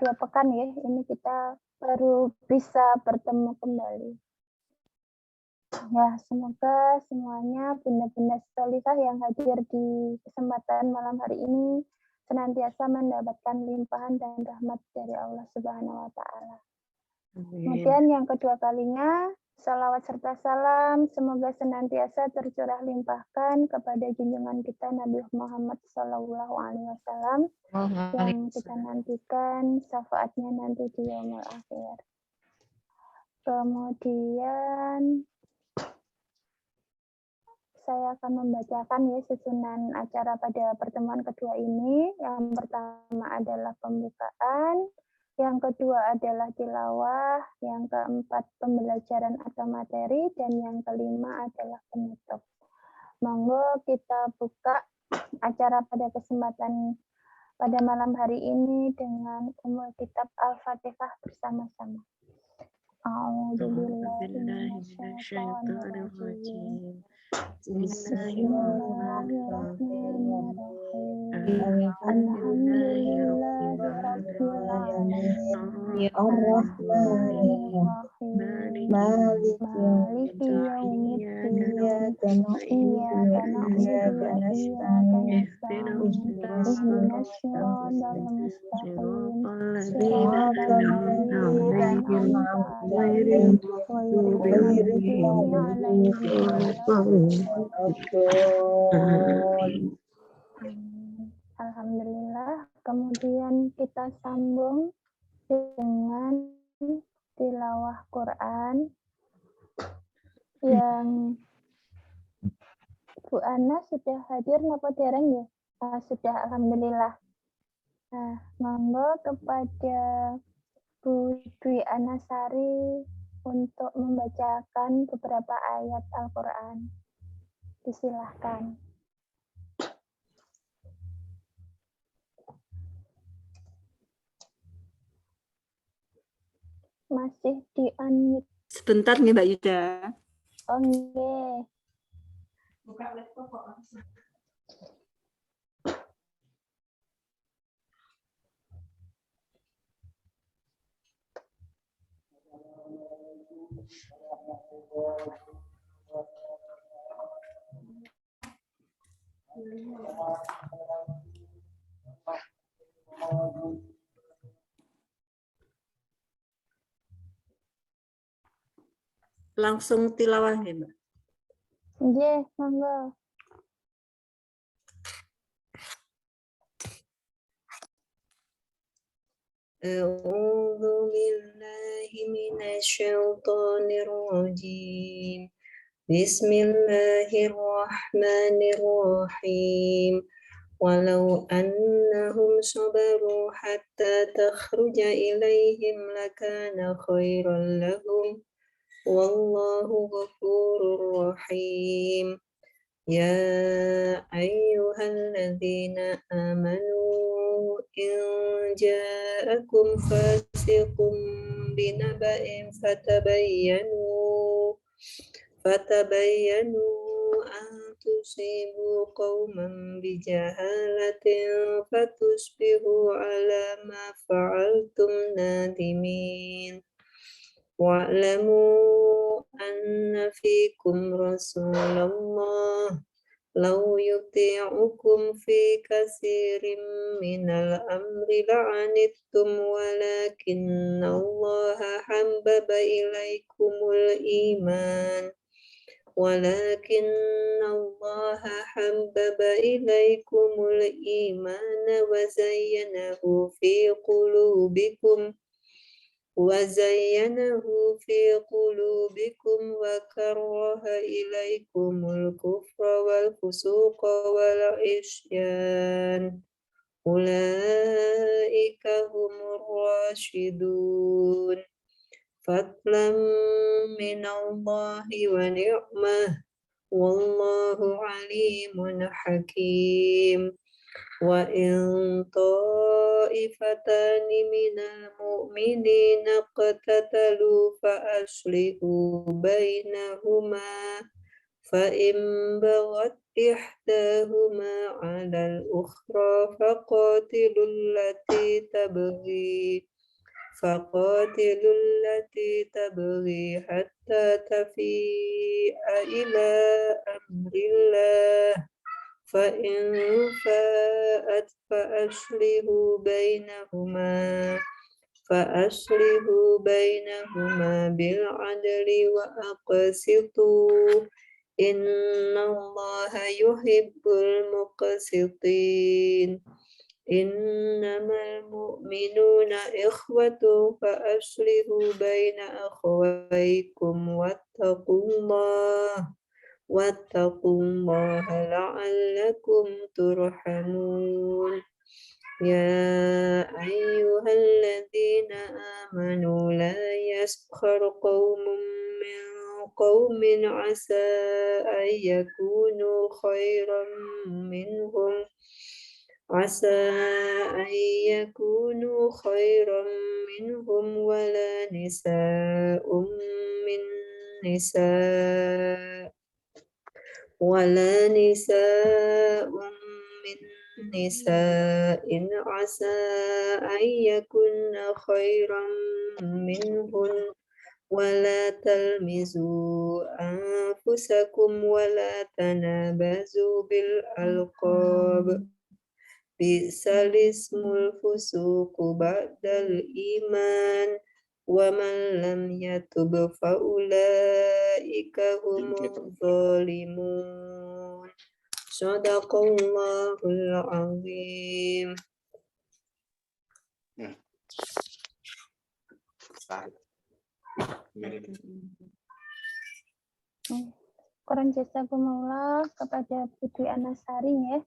2 pekan ya, ini kita baru bisa bertemu kembali. Ya, semoga semuanya bunda-bunda sholihah yang hadir di kesempatan malam hari ini senantiasa mendapatkan limpahan dan rahmat dari Allah Subhanahu wa Ta'ala. Kemudian yang kedua kalinya, salawat serta salam semoga senantiasa tercurah limpahkan kepada junjungan kita Nabi Muhammad SAW yang kita nantikan syafaatnya nanti di yaumul akhir. Kemudian saya akan membacakan ya susunan acara pada pertemuan kedua ini. Yang pertama adalah pembukaan, yang kedua adalah tilawah, yang keempat pembelajaran atau materi, dan yang kelima adalah penutup. Monggo kita buka acara pada kesempatan pada malam hari ini dengan umul kitab Al-Fatihah bersama-sama. A'udzubillahiminasyaitonirrajim. Bismillahirrahmanirrahim. Alhamdulillahirrahmanirrahim. Ar-Rahmanirrahim. Maliki yaumiddin. Iyyaka na'budu wa iyyaka nasta'in. Ihdinas siratal mustaqim. Siratal ladzina an'amta 'alaihim ghairil Alhamdulillah. Kemudian kita sambung dengan tilawah Quran yang Bu Ana sudah hadir napa dereng ya? Sudah, alhamdulillah. Nah, monggo kepada Bu Dwi Anasari untuk membacakan beberapa ayat Al-Quran. Disilahkan. Masih di-unmute. Sebentar nih Mbak Yuda. Oh, nggih. Buka laptop kok. Langsung tilawah ya, Mbak. Nggih, monggo. A'udzu billahi minasyaitonir rajim. Bismillahirrahmanirrahim. Walau annahum sabaru hatta takhruja ilaihim lakana khairan lahum. Wallahu ghafurur rahim. Ya ayyuhalladzina amanu in ja'akum fasiqun binaba'in fatabayyanu an tusibu qauman bijahalatin fatusbihu ala ma fa'altum nadimin. Wa'lamu anna fikum Rasulullah law yuti'ukum fi katsirin minal amri la'anittum walakinna Allah habbaba ilaikumul iman wa zayyanahu fi qulubikum wa karaha ilaikumul kufra wal fusuqa wal isyan. Ulaika humur rasyidun. Fadlan minallahi wa ni'mah. Wallahu alimun hakim. Wa in ta'ifatani minal mu'minina qatatalu fa aslihu bainahuma فإن بغت إحداهما على الأخرى فقاتلوا التي تبغي حتى تفيء إلى أمر الله فإن فاءت فأصلحوا بينهما بالعدل وأقسطوا إن الله يحب المقسطين إنما المؤمنون إخوة فأصلحوا بين أخويكم واتقوا الله لعلكم ترحمون يا أيها الذين آمنوا لا يسخر قوم من قوم عسى أن يكونوا خيرا منهم ولا نساء من نساء عسى أن يكن خيرا منهن ولا تلمزوا أنفسكم ولا تنابزوا بالألقاب بئس الاسم الفسوق بعد الإيمان ومن لم يتب فأولئك هم الظالمون صدق الله العظيم. Kurang jazakumullah kepada Putri Anasari ya.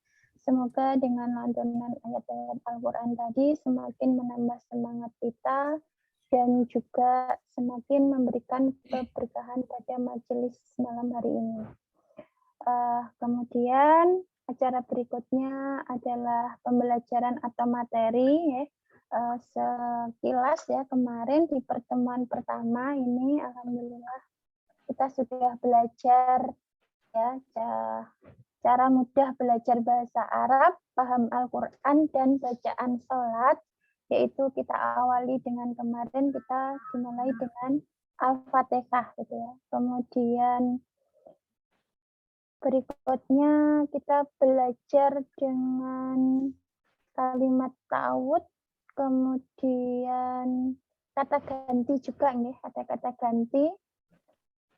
Semoga dengan lantunan ayat-ayat Al-Quran tadi semakin menambah semangat kita dan juga semakin memberikan keberkahan pada majelis malam hari ini. Kemudian acara berikutnya adalah pembelajaran atau materi ya. Sekilas ya, kemarin di pertemuan pertama ini alhamdulillah kita sudah belajar ya cara mudah belajar bahasa Arab, paham Al-Quran dan bacaan sholat, yaitu kita awali dengan kemarin kita dimulai dengan Al-Fatihah gitu ya. Kemudian berikutnya kita belajar dengan kalimat ta'awud, kemudian kata ganti juga nih, ada kata ganti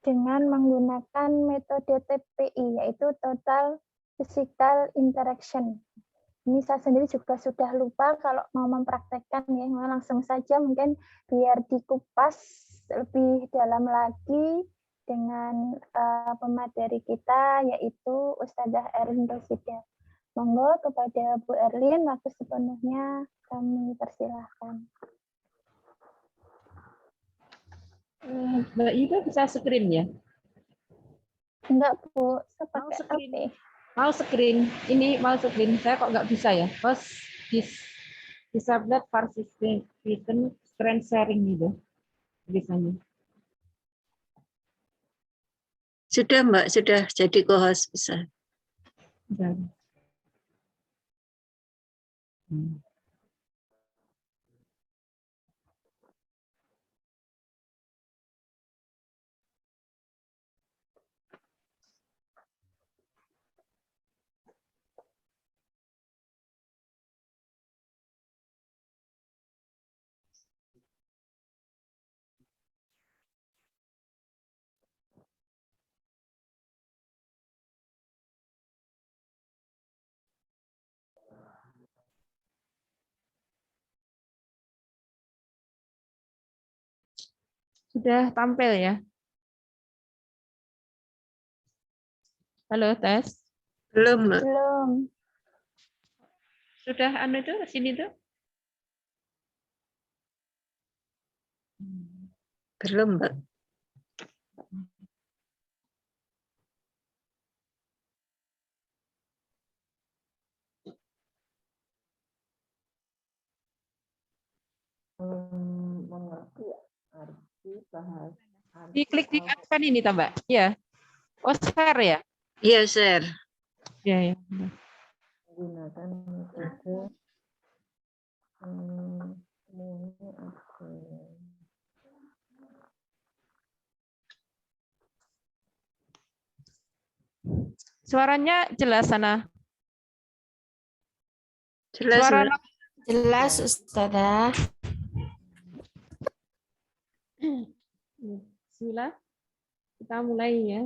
dengan menggunakan metode TPI, yaitu Total Physical Interaction. Ini saya sendiri juga sudah lupa kalau mau mempraktekkan ya, langsung saja mungkin biar dikupas lebih dalam lagi dengan pemateri kita, yaitu Ustadzah Erlin Rosida. Monggo kepada Bu Erlin, waktu sepenuhnya kami persilahkan. Mbak Ida bisa screen ya? Enggak, Bu. Saya pakai HP. Mau screen. Ini mau screen. Saya kok nggak bisa ya? Host disable participant screen sharing gitu. Biasanya. Sudah Mbak, sudah jadi co-host bisa. Bentar. Sudah tampil ya? Halo, tes. Belum Mbak. Belum. Sudah itu sini tuh? Belum Mbak. Diklik di kan ini, Mbak? Ya. Oh, share ya? Iya, share. Ya, ya. Gunakan metode menu akun. Suaranya jelas sana. Jelas, Suara Mbak. Jelas, Ustazah. Bismillah. Kita mulai ya.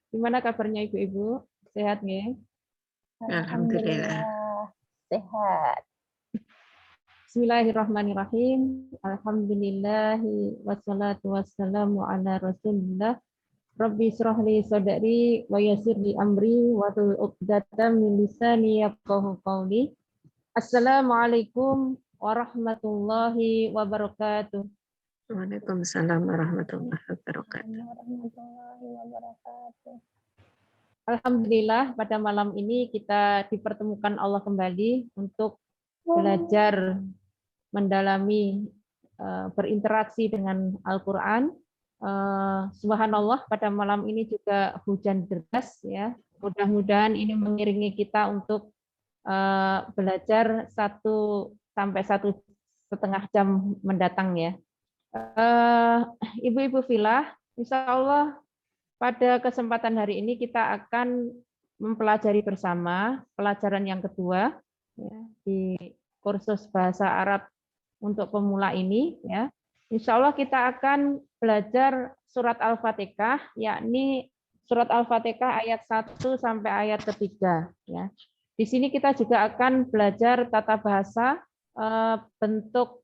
Gimana kabarnya ibu-ibu? Sehat nggih? Alhamdulillah. Sehat. Bismillahirrahmanirrahim. Alhamdulillahi wassalatu wassalamu ala Rasulillah. Rabbi israh li sadri wa yassir li amri wa hlul 'uqdatam min lisani yafqahu qawli. Assalamualaikum warahmatullahi wabarakatuh. Waalaikumsalam warahmatullahi wabarakatuh. Warahmatullahi wabarakatuh. Alhamdulillah pada malam ini kita dipertemukan Allah kembali untuk belajar mendalami berinteraksi dengan Al-Qur'an. Subhanallah pada malam ini juga hujan deras ya. Mudah-mudahan ini mengiringi kita untuk belajar 1 sampai 1,5 jam mendatang ya. Ibu-ibu filah, insya Allah pada kesempatan hari ini kita akan mempelajari bersama pelajaran yang kedua ya, di kursus bahasa Arab untuk pemula ini ya. Insya Allah kita akan belajar surat Al-Fatihah, yakni surat Al-Fatihah ayat 1 sampai ayat ketiga. Ya. Di sini kita juga akan belajar tata bahasa bentuk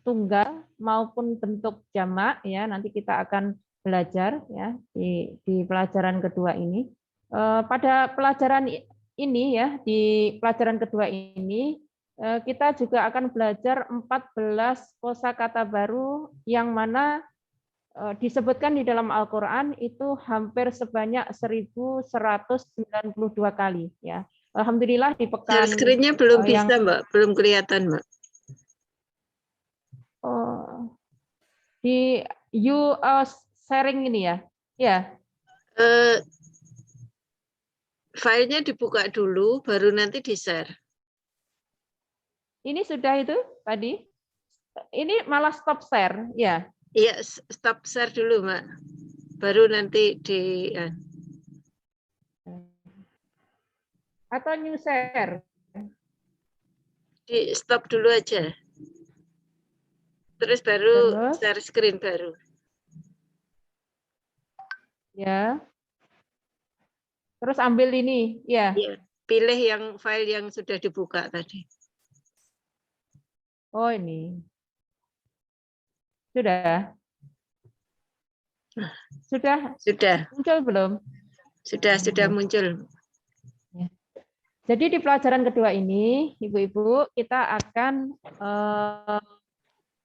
tunggal maupun bentuk jamak. Ya. Nanti kita akan belajar ya di pelajaran kedua ini. Pada pelajaran ini ya di pelajaran kedua ini kita juga akan belajar 14 kosakata baru yang mana disebutkan di dalam Al-Qur'an itu hampir sebanyak 1.192 kali ya. Alhamdulillah di pekan Screen-nya belum yang bisa, Mbak. Belum kelihatan, Mbak. di you sharing ini ya. Ya. Filenya dibuka dulu, baru nanti di-share. Ini sudah itu tadi. Ini malah stop share, ya. Iya, stop share dulu, Mbak. Baru nanti di... Atau new share. Di stop dulu aja. Terus baru share screen baru. Ya. Terus ambil ini, ya. Ya, pilih yang file yang sudah dibuka tadi. Oh, ini. Sudah. Sudah. Muncul belum? Sudah muncul. Ya. Jadi di pelajaran kedua ini, Ibu-ibu, kita akan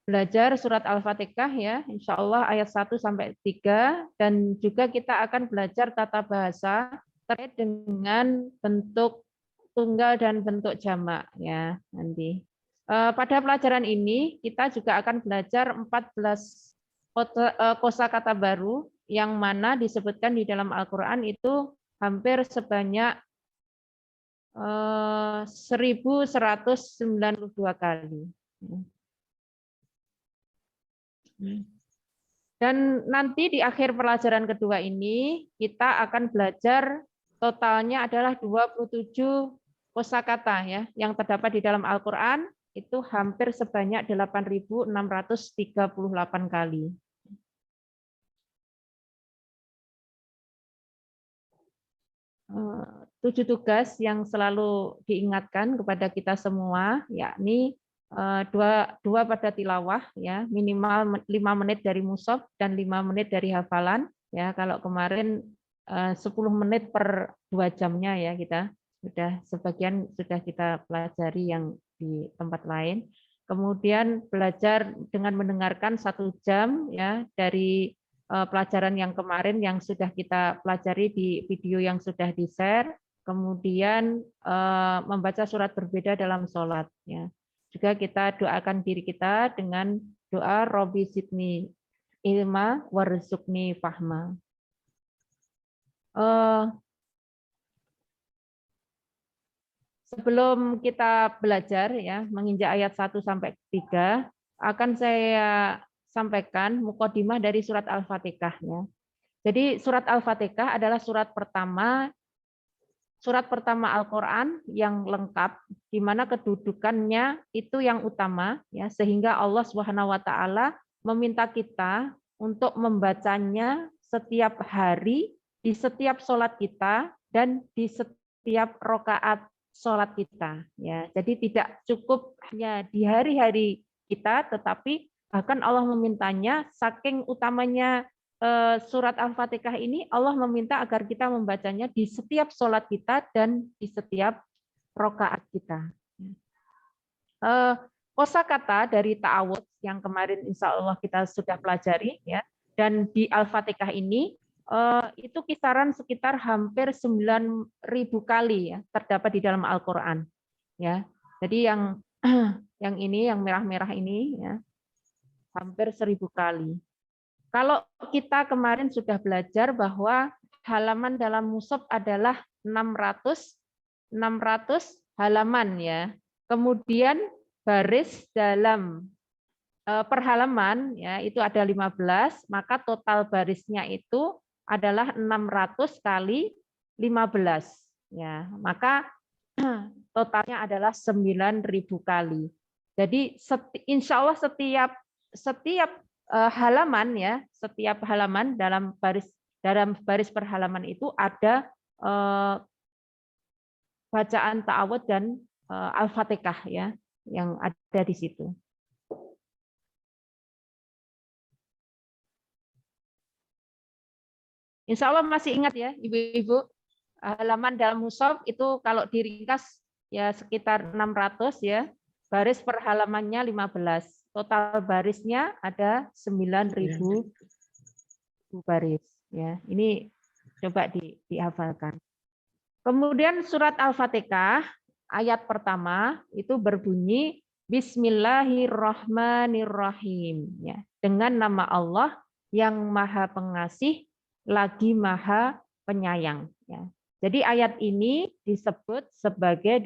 belajar surat Al-Fatihah ya, insya Allah ayat 1 sampai 3, dan juga kita akan belajar tata bahasa terkait dengan bentuk tunggal dan bentuk jamak ya nanti. Pada pelajaran ini kita juga akan belajar 14 kosakata baru yang mana disebutkan di dalam Al-Qur'an itu hampir sebanyak 1.192 kali. Dan nanti di akhir pelajaran kedua ini kita akan belajar totalnya adalah 27 kosakata ya yang terdapat di dalam Al-Qur'an itu hampir sebanyak 8.638 kali. Tujuh tugas yang selalu diingatkan kepada kita semua, yakni dua pada tilawah, ya minimal 5 menit dari mushaf dan 5 menit dari hafalan. Ya kalau kemarin 10 menit per 2 jamnya ya kita sebagian sudah kita pelajari yang di tempat lain. Kemudian belajar dengan mendengarkan 1 jam ya dari pelajaran yang kemarin yang sudah kita pelajari di video yang sudah di-share. Kemudian membaca surat berbeda dalam sholat. Ya. Juga kita doakan diri kita dengan doa Robbi zidni ilma warzuqni fahma. Sebelum kita belajar ya menginjak ayat 1 sampai 3 akan saya sampaikan mukadimah dari surat Al-Fatihah ya. Jadi surat Al-Fatihah adalah surat pertama Al-Qur'an yang lengkap di mana kedudukannya itu yang utama ya, sehingga Allah Subhanahu wa taala meminta kita untuk membacanya setiap hari di setiap sholat kita dan di setiap rakaat sholat kita ya. Jadi tidak cukup hanya di hari-hari kita, tetapi bahkan Allah memintanya saking utamanya surat Al-Fatihah ini, Allah meminta agar kita membacanya di setiap sholat kita dan di setiap rakaat kita. Kosakata dari ta'awudz yang kemarin insya Allah kita sudah pelajari ya, dan di Al-Fatihah ini itu kisaran sekitar hampir 9.000 kali ya terdapat di dalam Al-Qur'an ya. Jadi yang ini yang merah-merah ini ya hampir 1.000 kali. Kalau kita kemarin sudah belajar bahwa halaman dalam mushaf adalah 600 halaman ya. Kemudian baris dalam per halaman ya itu ada 15, maka total barisnya itu adalah 600 kali 15 ya. Maka totalnya adalah 9.000 kali. Jadi insya Allah setiap halaman ya, setiap halaman dalam baris per halaman itu ada bacaan ta'awudz dan Al-Fatihah ya yang ada di situ. Insya Allah masih ingat ya Ibu-ibu, halaman dalam mushaf itu kalau diringkas ya sekitar 600 ya, baris per halamannya 15. Total barisnya ada 9.000 baris ya. Ini coba dihafalkan. Kemudian surat Al-Fatihah ayat pertama itu berbunyi Bismillahirrahmanirrahim ya. Dengan nama Allah yang Maha Pengasih lagi Maha Penyayang ya. Jadi ayat ini disebut sebagai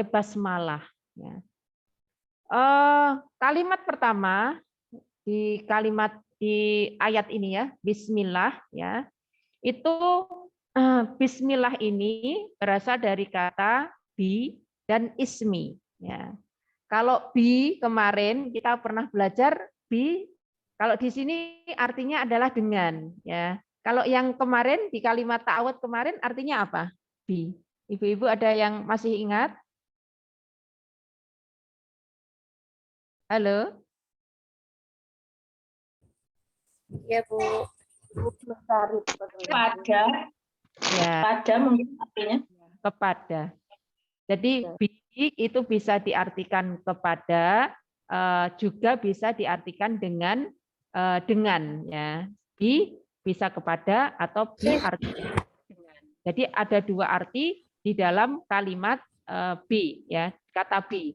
basmalah ya. Kalimat pertama di ayat ini ya, Bismillah ya, itu Bismillah ini berasal dari kata bi dan ismi ya. Kalau bi kemarin kita pernah belajar bi, kalau di sini artinya adalah dengan ya. Kalau yang kemarin di kalimat ta'awudz kemarin artinya apa? Bi. Ibu-ibu ada yang masih ingat? Halo? Ya, Bu. Kepada. Ya. Kepada mungkin artinya. Kepada. Jadi bi itu bisa diartikan kepada, juga bisa diartikan dengan ya. Bi bisa kepada atau bi artinya dengan. Jadi ada dua arti di dalam kalimat bi ya, kata bi.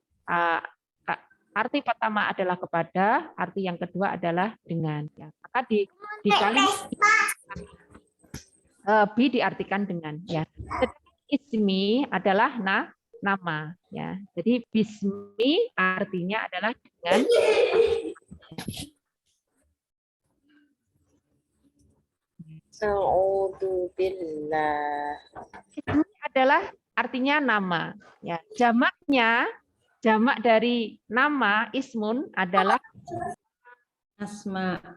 Arti pertama adalah kepada, arti yang kedua adalah dengan. Ya. Maka di kalimat bi diartikan dengan. Ya. Ismi adalah nama. Ya. Jadi bismi artinya adalah dengan. A'udzubillah. Ismi adalah artinya nama. Ya. Jamak dari nama ismun adalah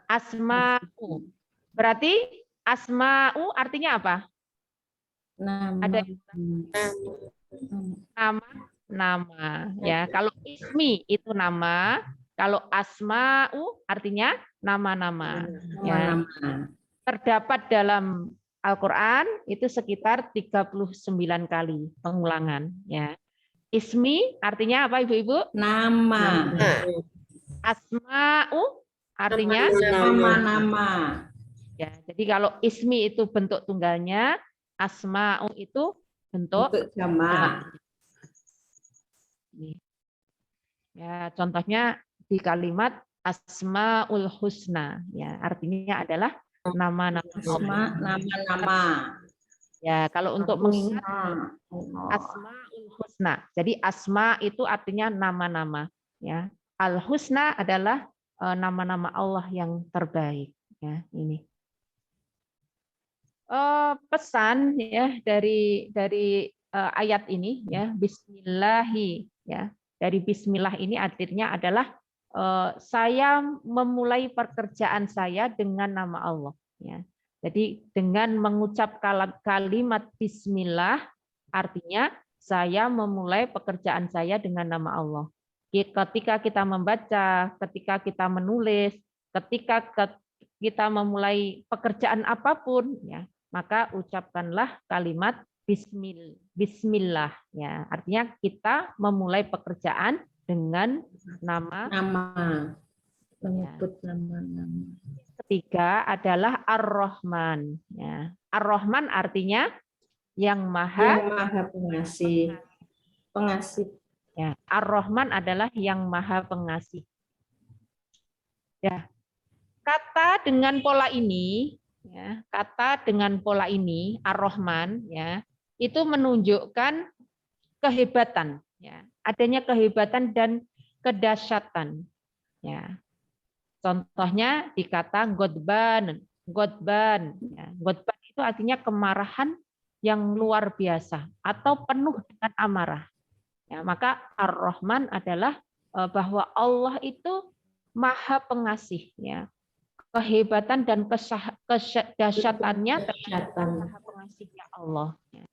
asma'u. Berarti asma'u artinya apa? Ada nama ya. Kalau ismi itu nama, kalau asma'u artinya nama-nama ya. Terdapat dalam Al-Qur'an itu sekitar 39 kali pengulangan ya. Ismi artinya apa Ibu-ibu? Nama. Asma'u artinya Nama-nama. ya. Jadi kalau ismi itu bentuk tunggalnya, asma'u itu bentuk jamak. Ya, contohnya di kalimat Asmaul Husna ya, artinya adalah nama-nama Allah. Asma, nama-nama. Ya, kalau untuk mengingat Husna. Asmaul Husna. Jadi asma itu artinya nama-nama. Ya, Al Husna adalah nama-nama Allah yang terbaik. Ya, ini pesan ya dari ayat ini ya, Bismillahi ya. Dari Bismillah ini artinya adalah saya memulai pekerjaan saya dengan nama Allah. Ya. Jadi dengan mengucap kalimat Bismillah artinya saya memulai pekerjaan saya dengan nama Allah. Ketika kita membaca, ketika kita menulis, ketika kita memulai pekerjaan apapun, ya, maka ucapkanlah kalimat Bismillah. Ya, artinya kita memulai pekerjaan dengan nama. Menyebut nama-nama. Ketiga adalah Ar-Rahman. Ya. Ar-Rahman artinya yang maha Pengasih. Pengasih. Ya, Ar-Rahman adalah yang maha pengasih. Ya. Kata dengan pola ini, ya, kata dengan pola ini Ar-Rahman, ya, itu menunjukkan kehebatan, ya, adanya kehebatan dan kedahsyatan. Ya. Contohnya di kata Godban. Ya. Godban itu artinya kemarahan yang luar biasa atau penuh dengan amarah. Ya, maka Ar-Rahman adalah bahwa Allah itu maha pengasih. Ya. Kehebatan dan kedahsyatannya maha pengasihnya Allah. Ya.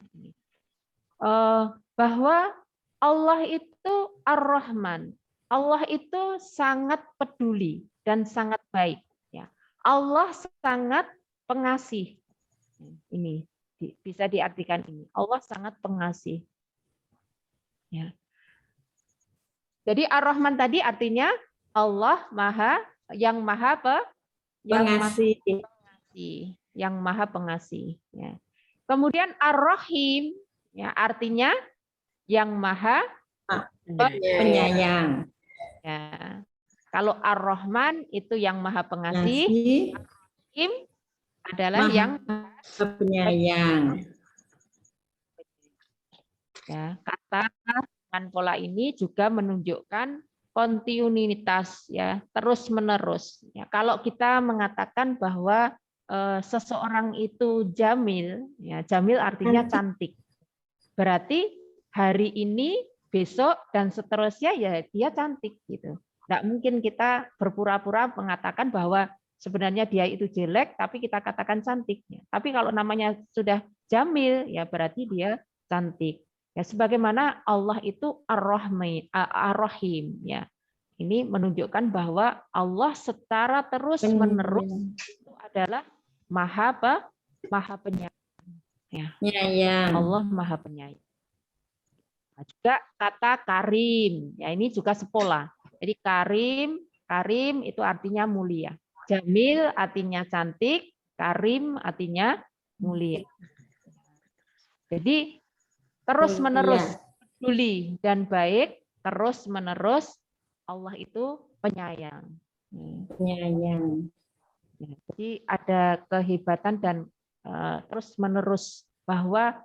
Bahwa Allah itu Ar-Rahman. Allah itu sangat peduli dan sangat baik. Ya. Allah sangat pengasih. Ini bisa diartikan ini. Allah sangat pengasih. Ya. Jadi Ar-Rahman tadi artinya Allah yang maha pengasih. Yang maha pengasih. Ya. Kemudian Ar-Rahim, ya, artinya yang maha penyayang. Ya. Kalau Ar-Rahman itu yang maha pengasih, Ar-Rahim adalah yang penyayang. Ya, kata dengan pola ini juga menunjukkan kontinuitas, ya, terus menerus. Ya, kalau kita mengatakan bahwa seseorang itu jamil, ya, jamil artinya cantik. Berarti hari ini, besok dan seterusnya ya dia cantik gitu. Nggak mungkin kita berpura-pura mengatakan bahwa sebenarnya dia itu jelek, tapi kita katakan cantik. Tapi kalau namanya sudah jamil, ya berarti dia cantik. Ya, sebagaimana Allah itu Ar-Rahim. Ya. Ini menunjukkan bahwa Allah secara terus-menerus itu adalah maha penyayang. Ya. Allah maha penyayang. Nah, juga kata karim. Ya, ini juga sepola. Jadi karim itu artinya mulia. Jamil artinya cantik, karim artinya mulia. Jadi terus-menerus peduli dan baik, terus-menerus Allah itu penyayang. Penyayang. Jadi ada kehebatan dan terus-menerus bahwa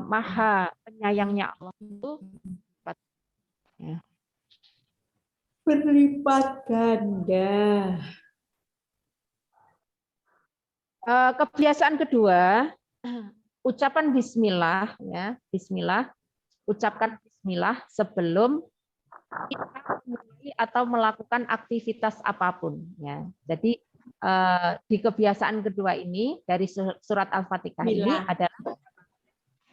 maha penyayangnya Allah itu ya. Berlipat ganda. Kebiasaan kedua, ucapan Bismillah, ya, Bismillah, ucapkan Bismillah sebelum kita mulai atau melakukan aktivitas apapun. Ya, jadi di kebiasaan kedua ini dari surat Al-Fatihah ini adalah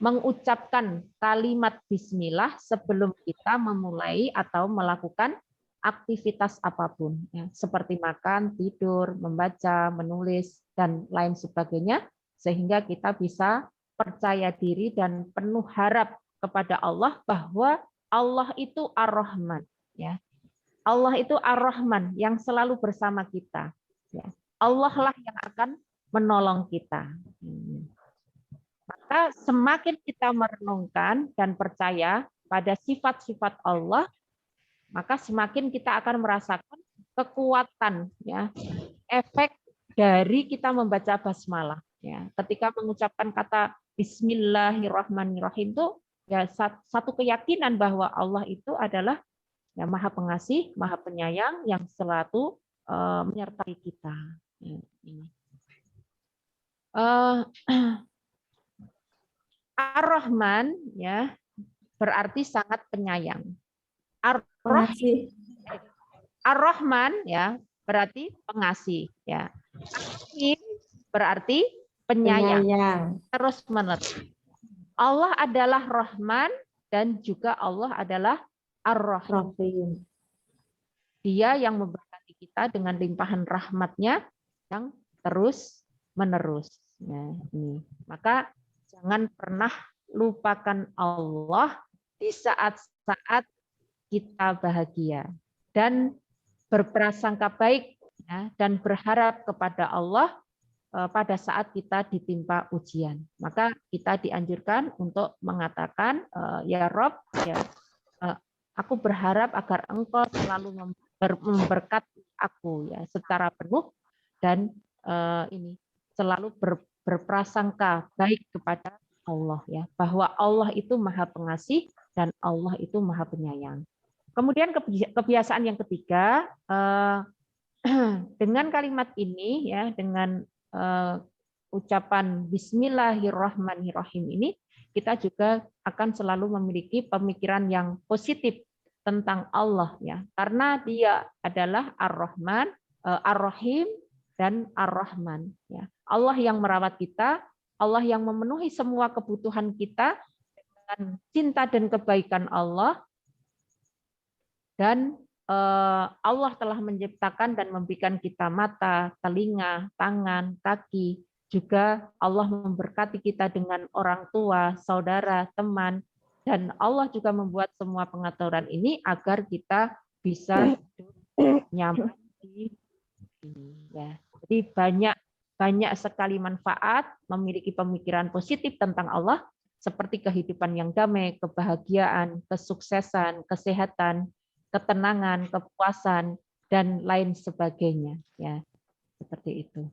mengucapkan kalimat Bismillah sebelum kita memulai atau melakukan aktivitas apapun, ya, seperti makan, tidur, membaca, menulis, dan lain sebagainya, sehingga kita bisa percaya diri dan penuh harap kepada Allah bahwa Allah itu Ar-Rahman. Ya. Allah itu Ar-Rahman yang selalu bersama kita. Ya. Allah lah yang akan menolong kita. Maka semakin kita merenungkan dan percaya pada sifat-sifat Allah, maka semakin kita akan merasakan kekuatan, ya, efek dari kita membaca basmalah. Ya, ketika mengucapkan kata Bismillahirrahmanirrahim itu ya satu keyakinan bahwa Allah itu adalah ya Maha Pengasih, Maha Penyayang yang selalu menyertai kita. Ya, ini. Ar-Rahman ya berarti sangat penyayang. Ar-Rahman ya berarti pengasih ya. Rahim berarti penyayang. Terus menerus. Allah adalah Rahman dan juga Allah adalah Ar-Rahim. Dia yang memberkati kita dengan limpahan rahmatnya yang terus menerus. Ya, ini. Maka jangan pernah lupakan Allah di saat-saat kita bahagia dan berprasangka baik ya, dan berharap kepada Allah pada saat kita ditimpa ujian. Maka kita dianjurkan untuk mengatakan, ya Rob, ya, aku berharap agar Engkau selalu memberkati aku ya secara penuh dan ini selalu berprasangka baik kepada Allah ya, bahwa Allah itu Maha Pengasih dan Allah itu Maha Penyayang. Kemudian kebiasaan yang ketiga, dengan kalimat ini ya, dengan ucapan Bismillahirrahmanirrahim ini, kita juga akan selalu memiliki pemikiran yang positif tentang Allah ya, karena Dia adalah Ar-Rahman, Ar-Rahim dan Ar-Rahman ya. Allah yang merawat kita, Allah yang memenuhi semua kebutuhan kita dengan cinta dan kebaikan Allah, dan Allah telah menciptakan dan memberikan kita mata, telinga, tangan, kaki. Juga Allah memberkati kita dengan orang tua, saudara, teman. Dan Allah juga membuat semua pengaturan ini agar kita bisa nyaman di sini. Ya. Jadi banyak sekali manfaat memiliki pemikiran positif tentang Allah, seperti kehidupan yang damai, kebahagiaan, kesuksesan, kesehatan, ketenangan, kepuasan, dan lain sebagainya. Ya, seperti itu.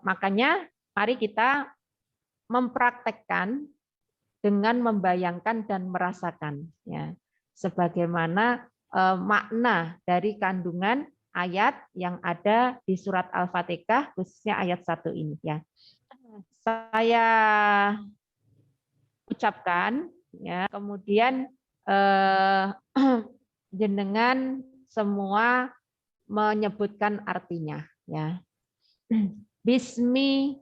Makanya mari kita mempraktekkan dengan membayangkan dan merasakan. Ya, sebagaimana makna dari kandungan ayat yang ada di surat Al-Fatihah, khususnya ayat 1 ini. Ya, saya ucapkan. Ya, kemudian jenengan semua menyebutkan artinya ya. Bismi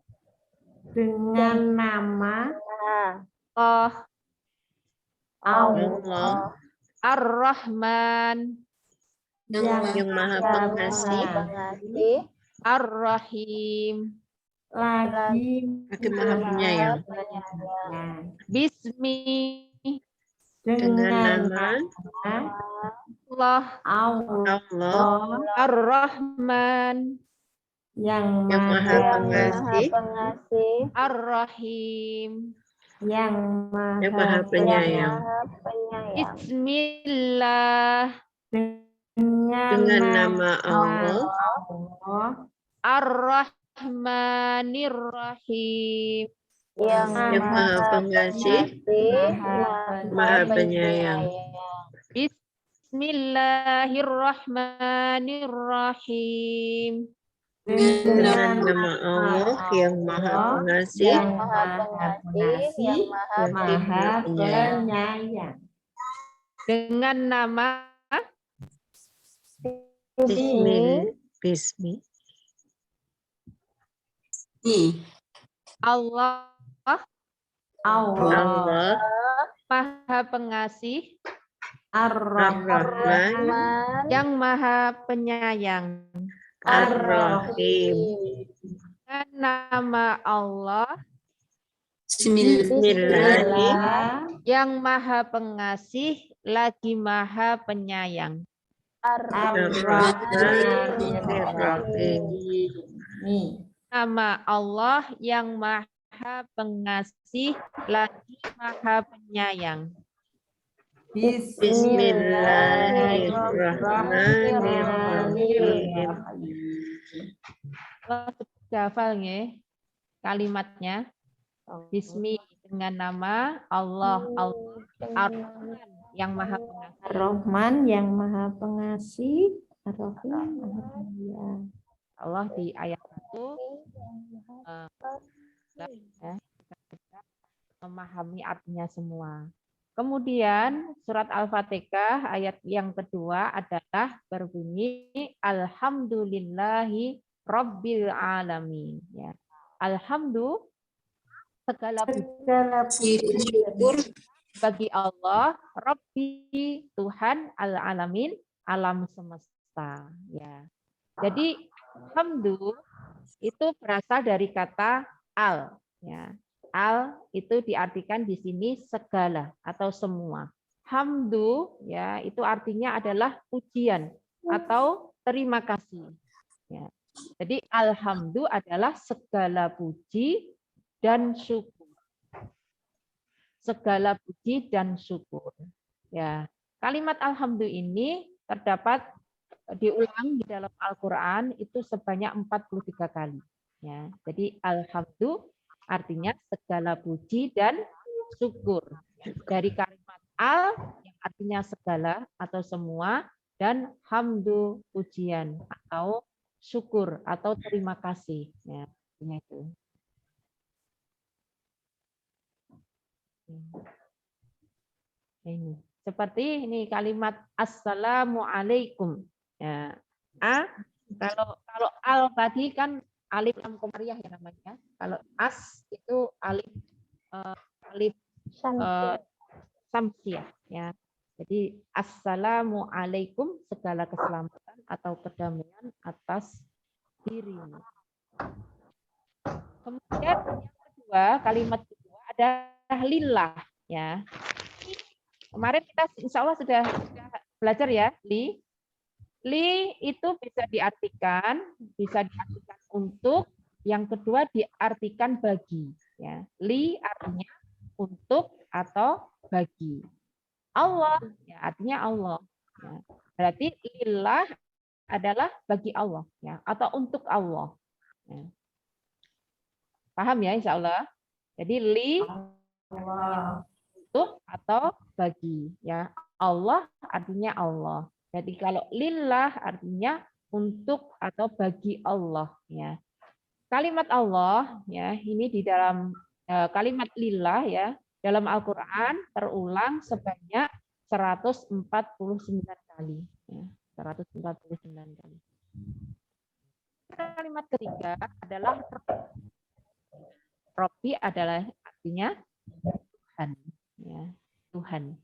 Dengan nama Allah Ar-Rahman yang Maha Pengasih Ar-Rahim lagi Maha Penyayang. Bismi Dengan nama Allah Allah Ar-Rahman yang Maha Pengasih Ar-Rahim yang Maha Penyayang. Bismillah Dengan nama Allah Ar-Rahmanir-Rahim yang Maha Pengasih, Maha Penyayang. Bismillahirrahmanirrahim. Dengan nama Allah yang Maha Pengasih, Maha Penyayang. Dengan nama Bismi. Allah Allah Maha Pengasih, Ar-Rahman, yang Maha Penyayang. Ar-Rahim. Dengan nama Allah Bismillah, yang Maha Pengasih lagi Maha Penyayang. Ar-Rahman, Ar-Rahim. Nama Allah yang Maha Pengasih lagi Maha Penyayang. Bismillahirrahmanirrahim. Allah sudah hafal nggih kalimatnya. Bismi dengan nama Allah, Allah Ar-Rahman yang Maha Pengasih. Ar-Rahman yang Maha Pengasih, Ar-Rahim Maha Penyayang. Allah di ayat 1 ya, kita memahami artinya semua. Kemudian surat Al-Fatihah ayat yang kedua adalah berbunyi Alhamdulillahi Rabbil Alamin. Ya. Alhamdulillah segala puji Segala puji bagi Allah, Rabbi Tuhan al-alamin, alam semesta. Ya. Jadi hamdu itu berasal dari kata al. Ya. Al itu diartikan di sini segala atau semua. Hamdu ya itu artinya adalah pujian atau terima kasih. Ya. Jadi alhamdu adalah segala puji dan syukur. Segala puji dan syukur. Ya, kalimat alhamdu ini terdapat diulang di dalam Al-Qur'an itu sebanyak 43 kali. Ya, jadi alhamdu artinya segala puji dan syukur. Dari kalimat al yang artinya segala atau semua dan hamdu pujian atau syukur atau terima kasih. Ya, itu. Ini seperti ini kalimat assalamualaikum. Ya. Kalau al tadi kan alif lam komariah ya namanya. Kalau as itu alif samsiah ya. Jadi assalamualaikum segala keselamatan atau kedamaian atas dirimu. Kemudian yang kedua, kalimat kedua adalah lillah ya. Kemarin kita insya Allah sudah belajar ya, li. Li itu bisa diartikan untuk, yang kedua diartikan bagi. Ya. Li artinya untuk atau bagi. Allah ya, artinya Allah. Ya. Berarti lillah adalah bagi Allah ya, atau untuk Allah. Ya. Paham ya insya Allah? Jadi li untuk atau bagi ya. Allah artinya Allah. Jadi kalau lillah artinya untuk atau bagi Allah ya. Kalimat Allah ya ini di dalam kalimat lillah ya dalam Al-Qur'an terulang sebanyak 149 kali ya. 149 kali. Kalimat ketiga adalah Robbi adalah artinya Tuhan ya, Tuhan.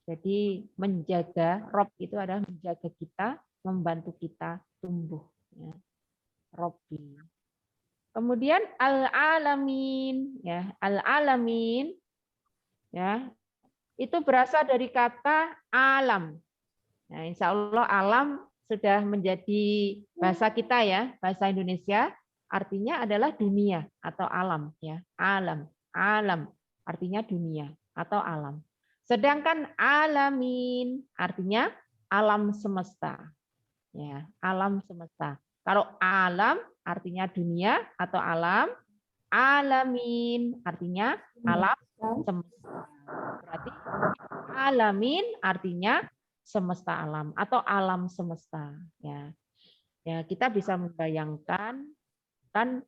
Jadi menjaga, Rob itu adalah menjaga kita, membantu kita tumbuh. Ya. Robbi. Kemudian al-alamin, ya al-alamin, ya itu berasal dari kata alam. Nah, insya Allah alam sudah menjadi bahasa kita ya, bahasa Indonesia. Artinya adalah dunia atau alam, ya alam, alam artinya dunia atau alam. Sedangkan alamin artinya alam semesta. Ya, alam semesta. Kalau alam artinya dunia atau alam, alamin artinya alam semesta. Berarti alamin artinya semesta alam atau alam semesta. Ya, ya kita bisa membayangkan kan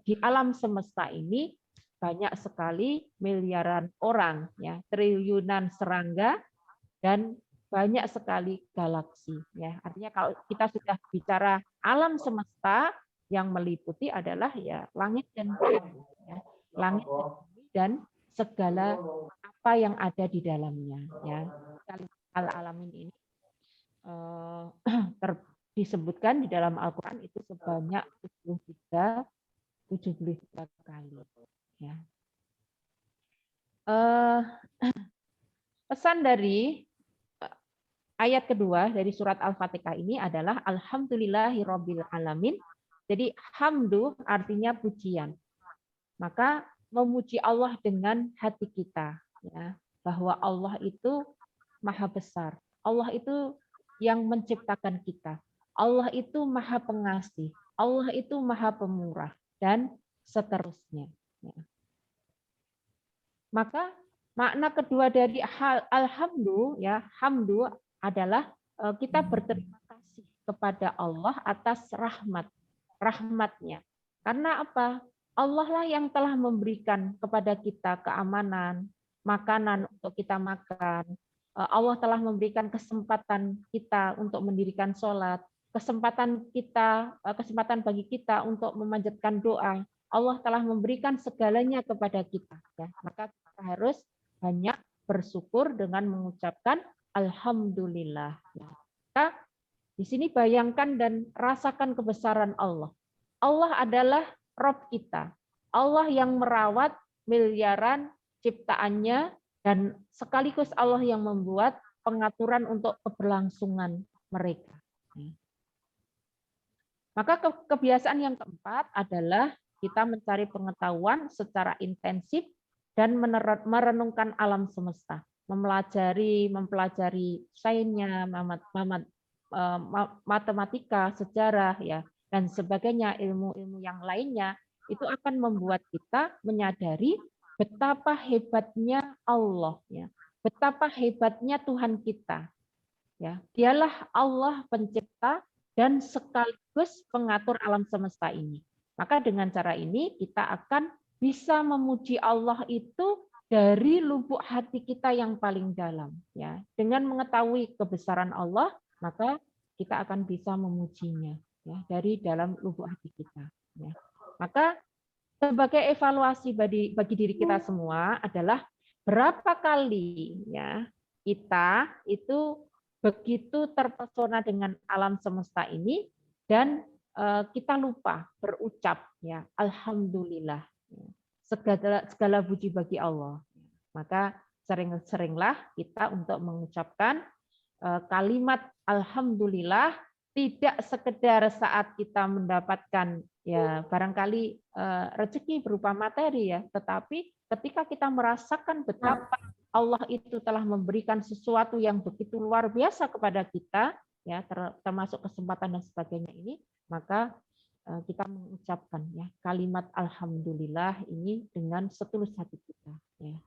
di alam semesta ini banyak sekali miliaran orang, ya, triliunan serangga dan banyak sekali galaksi. Ya, artinya kalau kita sudah bicara alam semesta yang meliputi adalah ya langit dan bumi, ya, langit dan bumi dan segala apa yang ada di dalamnya. Ya, al-alamin ini disebutkan di dalam Al-Quran itu sebanyak 73 kali. Ya. Pesan dari ayat kedua dari surat Al-Fatihah ini adalah Alhamdulillahirabbil alamin. Jadi hamdu artinya pujian. Maka memuji Allah dengan hati kita, ya, bahwa Allah itu maha besar. Allah itu yang menciptakan kita. Allah itu Maha Pengasih, Allah itu Maha Pemurah, dan seterusnya. Ya. Maka makna kedua dari alhamdu, ya, hamdu adalah kita berterima kasih kepada Allah atas rahmatnya. Karena apa? Allah lah yang telah memberikan kepada kita keamanan, makanan untuk kita makan. Allah telah memberikan kesempatan kita untuk mendirikan sholat, kesempatan bagi kita untuk memanjatkan doa. Allah telah memberikan segalanya kepada kita. Ya. Maka kita harus banyak bersyukur dengan mengucapkan alhamdulillah. Maka di sini bayangkan dan rasakan kebesaran Allah. Allah adalah Rabb kita. Allah yang merawat miliaran ciptaannya dan sekaligus Allah yang membuat pengaturan untuk keberlangsungan mereka. Maka kebiasaan yang keempat adalah kita mencari pengetahuan secara intensif dan merenungkan alam semesta, mempelajari sainsnya, matematika, sejarah, ya, dan sebagainya, ilmu-ilmu yang lainnya, itu akan membuat kita menyadari betapa hebatnya Allah, ya, betapa hebatnya Tuhan kita, ya. Dialah Allah pencipta dan sekaligus pengatur alam semesta ini. Maka dengan cara ini kita akan bisa memuji Allah itu dari lubuk hati kita yang paling dalam, ya. Dengan mengetahui kebesaran Allah, maka kita akan bisa memujinya, ya, dari dalam lubuk hati kita, ya. Maka sebagai evaluasi bagi diri kita semua adalah berapa kali, ya, kita itu begitu terpesona dengan alam semesta ini dan kita lupa berucap, ya, alhamdulillah, segala puji bagi Allah. Maka sering-seringlah kita untuk mengucapkan kalimat alhamdulillah, tidak sekedar saat kita mendapatkan, ya, barangkali rezeki berupa materi, ya, tetapi ketika kita merasakan betapa Allah itu telah memberikan sesuatu yang begitu luar biasa kepada kita, ya, termasuk kesempatan dan sebagainya ini, maka kita mengucapkan, ya, kalimat alhamdulillah ini dengan setulus hati kita, ya.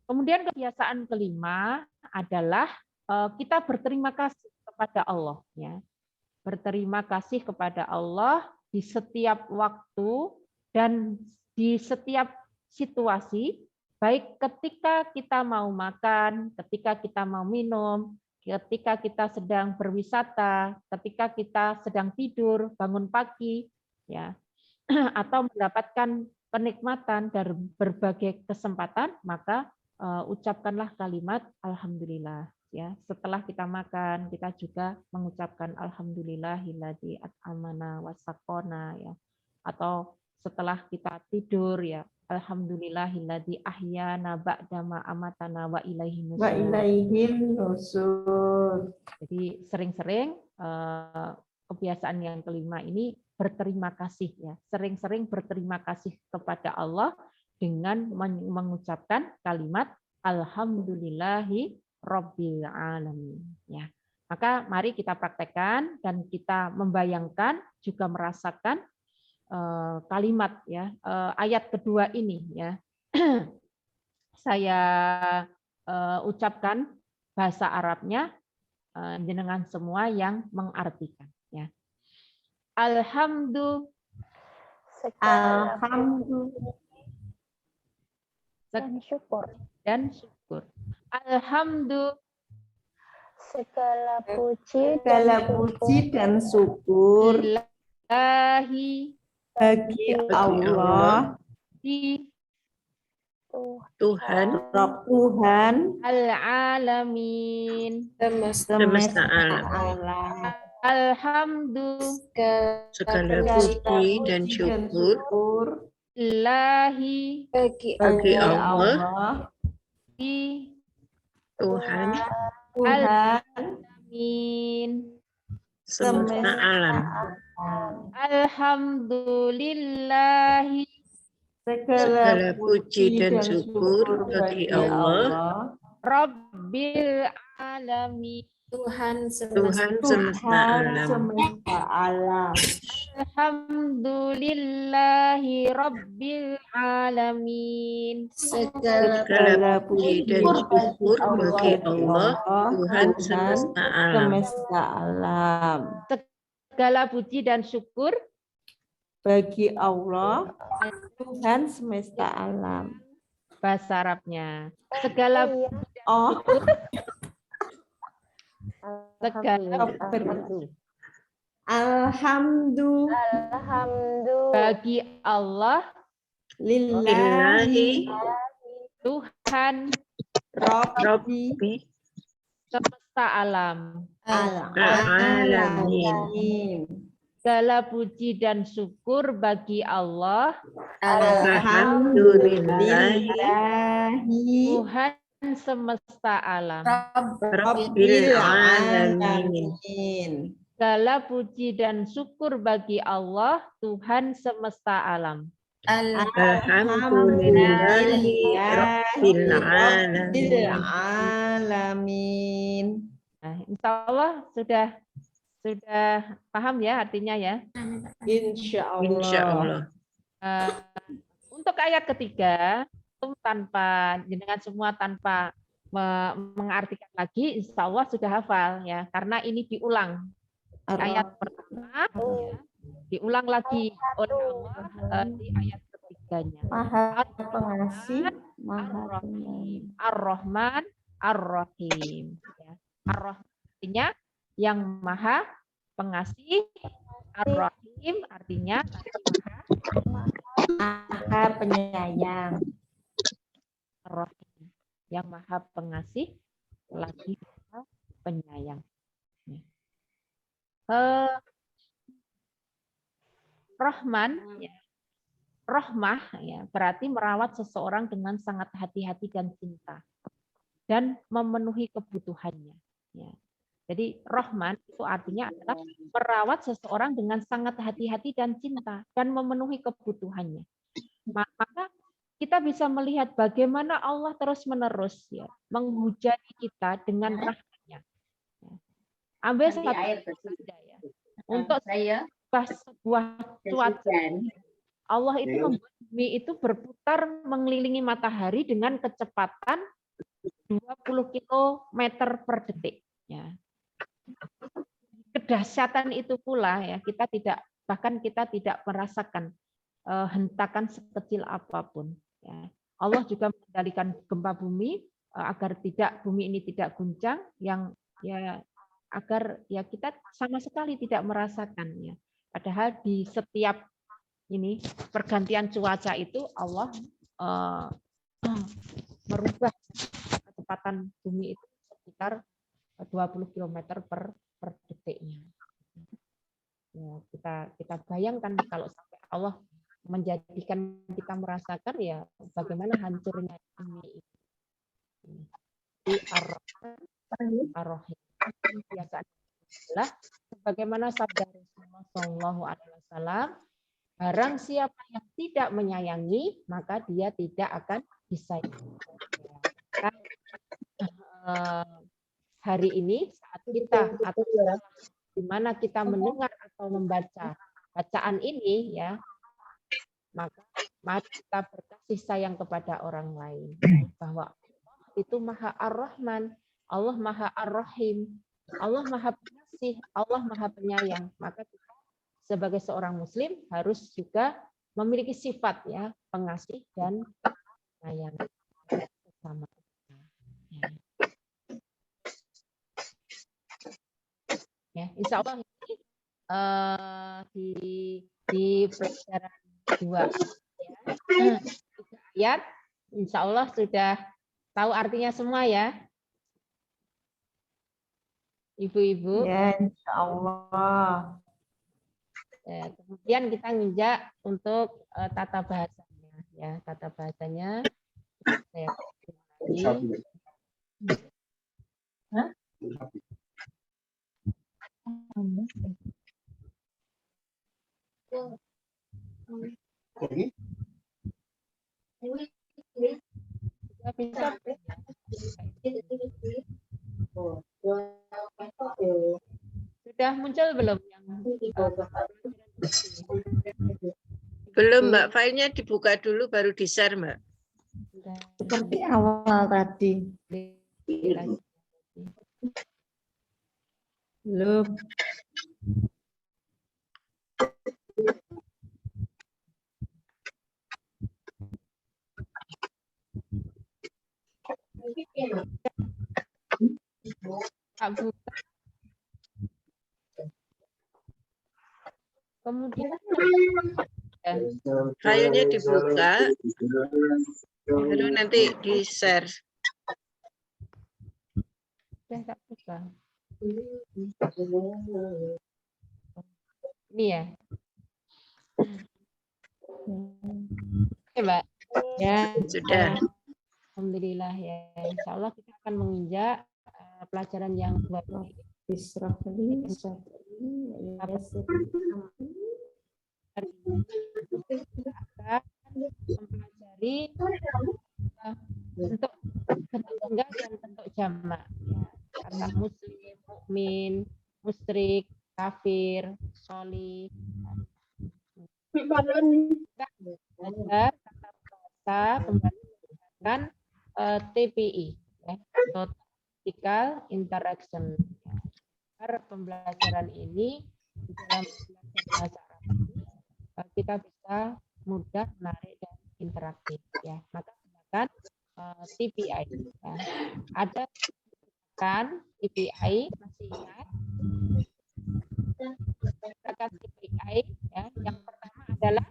Kemudian kebiasaan kelima adalah kita berterima kasih kepada Allah, ya. Berterima kasih kepada Allah di setiap waktu dan di setiap situasi, baik ketika kita mau makan, ketika kita mau minum, ketika kita sedang berwisata, ketika kita sedang tidur, bangun pagi, ya, atau mendapatkan kenikmatan dari berbagai kesempatan, maka ucapkanlah kalimat alhamdulillah, ya. Setelah kita makan, kita juga mengucapkan alhamdulillahilladzi at'amana wasaqona, ya. Atau setelah kita tidur, ya, alhamdulillahilladzi ahyana ba'dama amatana wa ilaihin nusyur. Wa ilaihin nusyur. Jadi sering-sering kebiasaan yang kelima ini berterima kasih, ya. Sering-sering berterima kasih kepada Allah dengan mengucapkan kalimat alhamdulillahi rabbil alamin, ya. Maka mari kita praktekkan dan kita membayangkan juga merasakan kalimat, ya, ayat kedua ini, ya. Saya ucapkan bahasa Arabnya, jenengan semua yang mengartikan, ya. Alhamdulillah Dan syukur. dan syukur. Alhamdulillah Segala puji dan syukur bagi bagi Allah, di Tuhan Rabb Tuhan al-alamin. semesta alam. Alhamdulillah Segala puji dan syukur bagi bagi Allah, di Tuhan alamin. semesta alam. Alhamdulillahi Segala puji dan syukur bagi Allah, Rabbil alamin. Tuhan Tuhan semesta alam. semesta alam. Alhamdulillahi Rabbil alamin. Segala puji dan syukur bagi Allah, Tuhan semesta alam. Semesta alam. Segala puji dan syukur Bagi Allah, Tuhan semesta alam. bahasa Arabnya. Segala Oh, segala alhamdulillah bagi Allah Lillahi Tuhan Rabbi semesta alam. alamin. Segala puji dan syukur bagi Allah Alhamdulillahi Tuhan semesta alam. Rabbil alamin. Segala puji dan syukur bagi Allah Tuhan semesta alam. Alhamdulillahi Rabbil alamin. Nah, insya Allah sudah paham ya artinya ya. Insya Insya Allah. Untuk ayat ketiga tanpa jenengan semua tanpa mengartikan lagi, insya Allah sudah hafal ya, karena ini diulang ayat pertama, ya, diulang lagi oleh Allah di ayat ketiganya. Maha pengasih, Maha Ar-Rahim, Ar-Rahman, Ar-Rahim. Ya. Ar-Rahman artinya yang Maha Pengasih, Ar-Rahim artinya Maha penyayang. Ar-Rahim, yang Maha Pengasih lagi Maha Penyayang. Rahman, ya. Rahmah ya, berarti merawat seseorang dengan sangat hati-hati dan cinta dan memenuhi kebutuhannya. Ya. Jadi Rahman itu artinya adalah merawat seseorang dengan sangat hati-hati dan cinta dan memenuhi kebutuhannya. Maka kita bisa melihat bagaimana Allah terus-menerus ya menghujani kita dengan rahmatnya. Ambil satu saja ya. Untuk sebuah cuaca, Allah itu membuat bumi itu berputar mengelilingi matahari dengan kecepatan 20 km per detik. Ya. Kedahsyatan itu pula ya kita tidak merasakan hentakan sekecil apapun. Ya. Allah juga mengendalikan gempa bumi agar bumi ini tidak guncang, yang ya agar ya kita sama sekali tidak merasakannya. Padahal di setiap ini pergantian cuaca itu Allah merubah kecepatan bumi itu sekitar 20 km per detiknya. Ya, kita bayangkan kalau sampai Allah menjadikan kita merasakan ya bagaimana hancurnya bumi ini. Di Ar-Rahim. Biasanya adalah sebagaimana sabda Rasulullah Shallallahu Alaihi Wasallam, barang siapa yang tidak menyayangi maka dia tidak akan disayangi. Hari ini saat kita atau di mana kita mendengar atau membaca bacaan ini ya, maka mari kita berkasih sayang kepada orang lain, bahwa Allah itu Maha Ar-Rahman, Allah Maha Ar-Rahim, Allah Maha Pengasih, Allah Maha Penyayang. Maka kita sebagai seorang muslim harus juga memiliki sifat ya pengasih dan penyayang bersama. Ya, insya Allah di pelajaran 2 ya, 3 ayat, insya Allah sudah tahu artinya semua ya, ibu-ibu. Ya, insya Allah. Ya, kemudian kita nginjak untuk tata bahasanya ya, tata bahasanya saya lagi. Hah? Bisa Sudah muncul belum yang Belum, Mbak. Filenya dibuka dulu baru di-share, Mbak. Seperti awal tadi. Belum. Pak buka. Kemudian Filenya dibuka, baru nanti di-share. sudah tak buka. Ini ya. Oke, Mbak. Ya. Sudah. Alhamdulillah ya. Insya Allah kita akan menginjak pelajaran yang baru. Bisrahli, Kita akan mempelajari bentuk tunggal dan bentuk jamak. Ya. Kata muslim, mukmin, musyrik, kafir, sholih. Belajar kata bahasa kembali menggunakan TPI, ya, Total Interaction. Ya. Pembelajaran ini di dalam belajar bahasa Arab ini kita bisa mudah, menarik dan interaktif. Ya, maka gunakan TPI. Ya. Ada kan TPI, masih ingat? Gerakan TPI, ya. Yang pertama adalah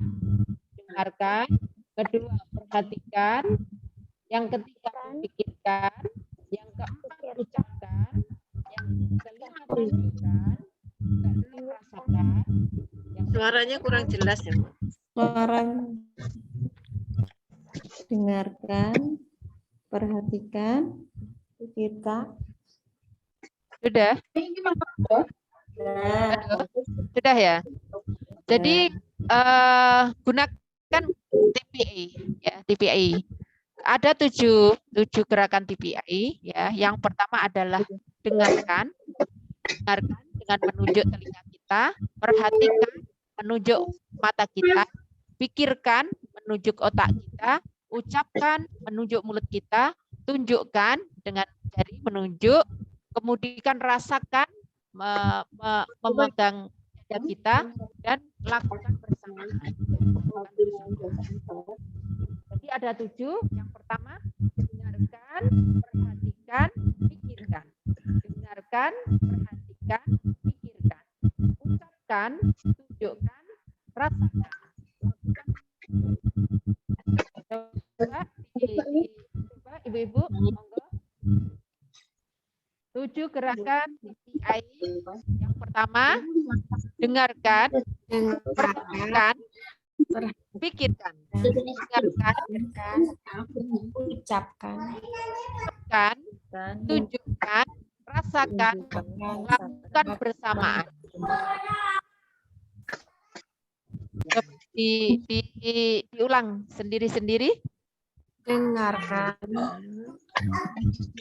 dengarkan, kedua perhatikan, yang ketiga pikirkan, yang keempat ucapkan, yang kelima tunjukkan, keenam rasakan. Suaranya kurang jelas ya, Mbak. Orang dengarkan, perhatikan, kita. Sudah? Sudah ya? Jadi gunakan TPI, ya, TPI. Ada tujuh gerakan TPI, ya. Yang pertama adalah dengarkan dengan menunjuk telinga kita, perhatikan menunjuk mata kita, pikirkan menunjuk otak kita, ucapkan menunjuk mulut kita, tunjukkan dengan jari menunjuk, kemudian rasakan memegang dada kita, dan lakukan bersamaan. Jadi ada 7. Yang pertama, dengarkan, perhatikan, pikirkan. Dengarkan, perhatikan, pikirkan. Ucapkan, tunjukkan, rasakan. Coba Ibu-ibu, monggo. 7 gerakan TPI. Yang pertama, dengarkan, perhatikan, pikirkan. Dengarkan, Ucapkan. tunjukkan, rasakan, lakukan bersamaan. Diulang sendiri-sendiri. Dengarkan.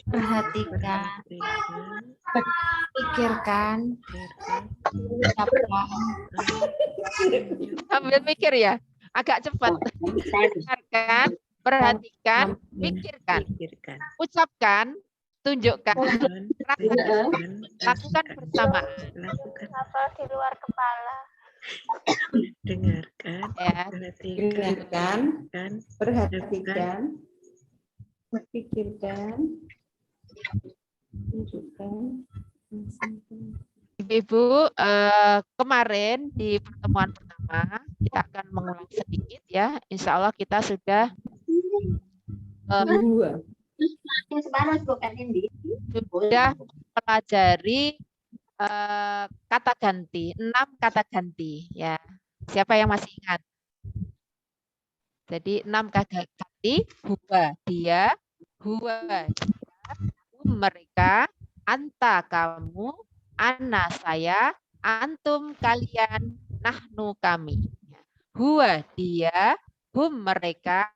Perhatikan. Pikirkan. Ucapkan. Sambil mikir ya, agak cepat. Dengarkan, perhatikan, pikirkan, ucapkan, tunjukkan, rasakan, lakukan bersamaan. Apa di luar kepala? Dengarkan, Ya. Dengarkan, perhatikan, pikirkan, tunjukkan. Ibu-ibu, kemarin di pertemuan pertama kita akan mengulang sedikit ya. Insya Allah kita sudah mempelajari kata ganti, 6 kata ganti ya. Siapa yang masih ingat? Jadi 6 kata ganti: huwa dia, huwa dia, mereka, anta kamu, ana saya, antum kalian, nahnu kami. Huwa dia, hum mereka,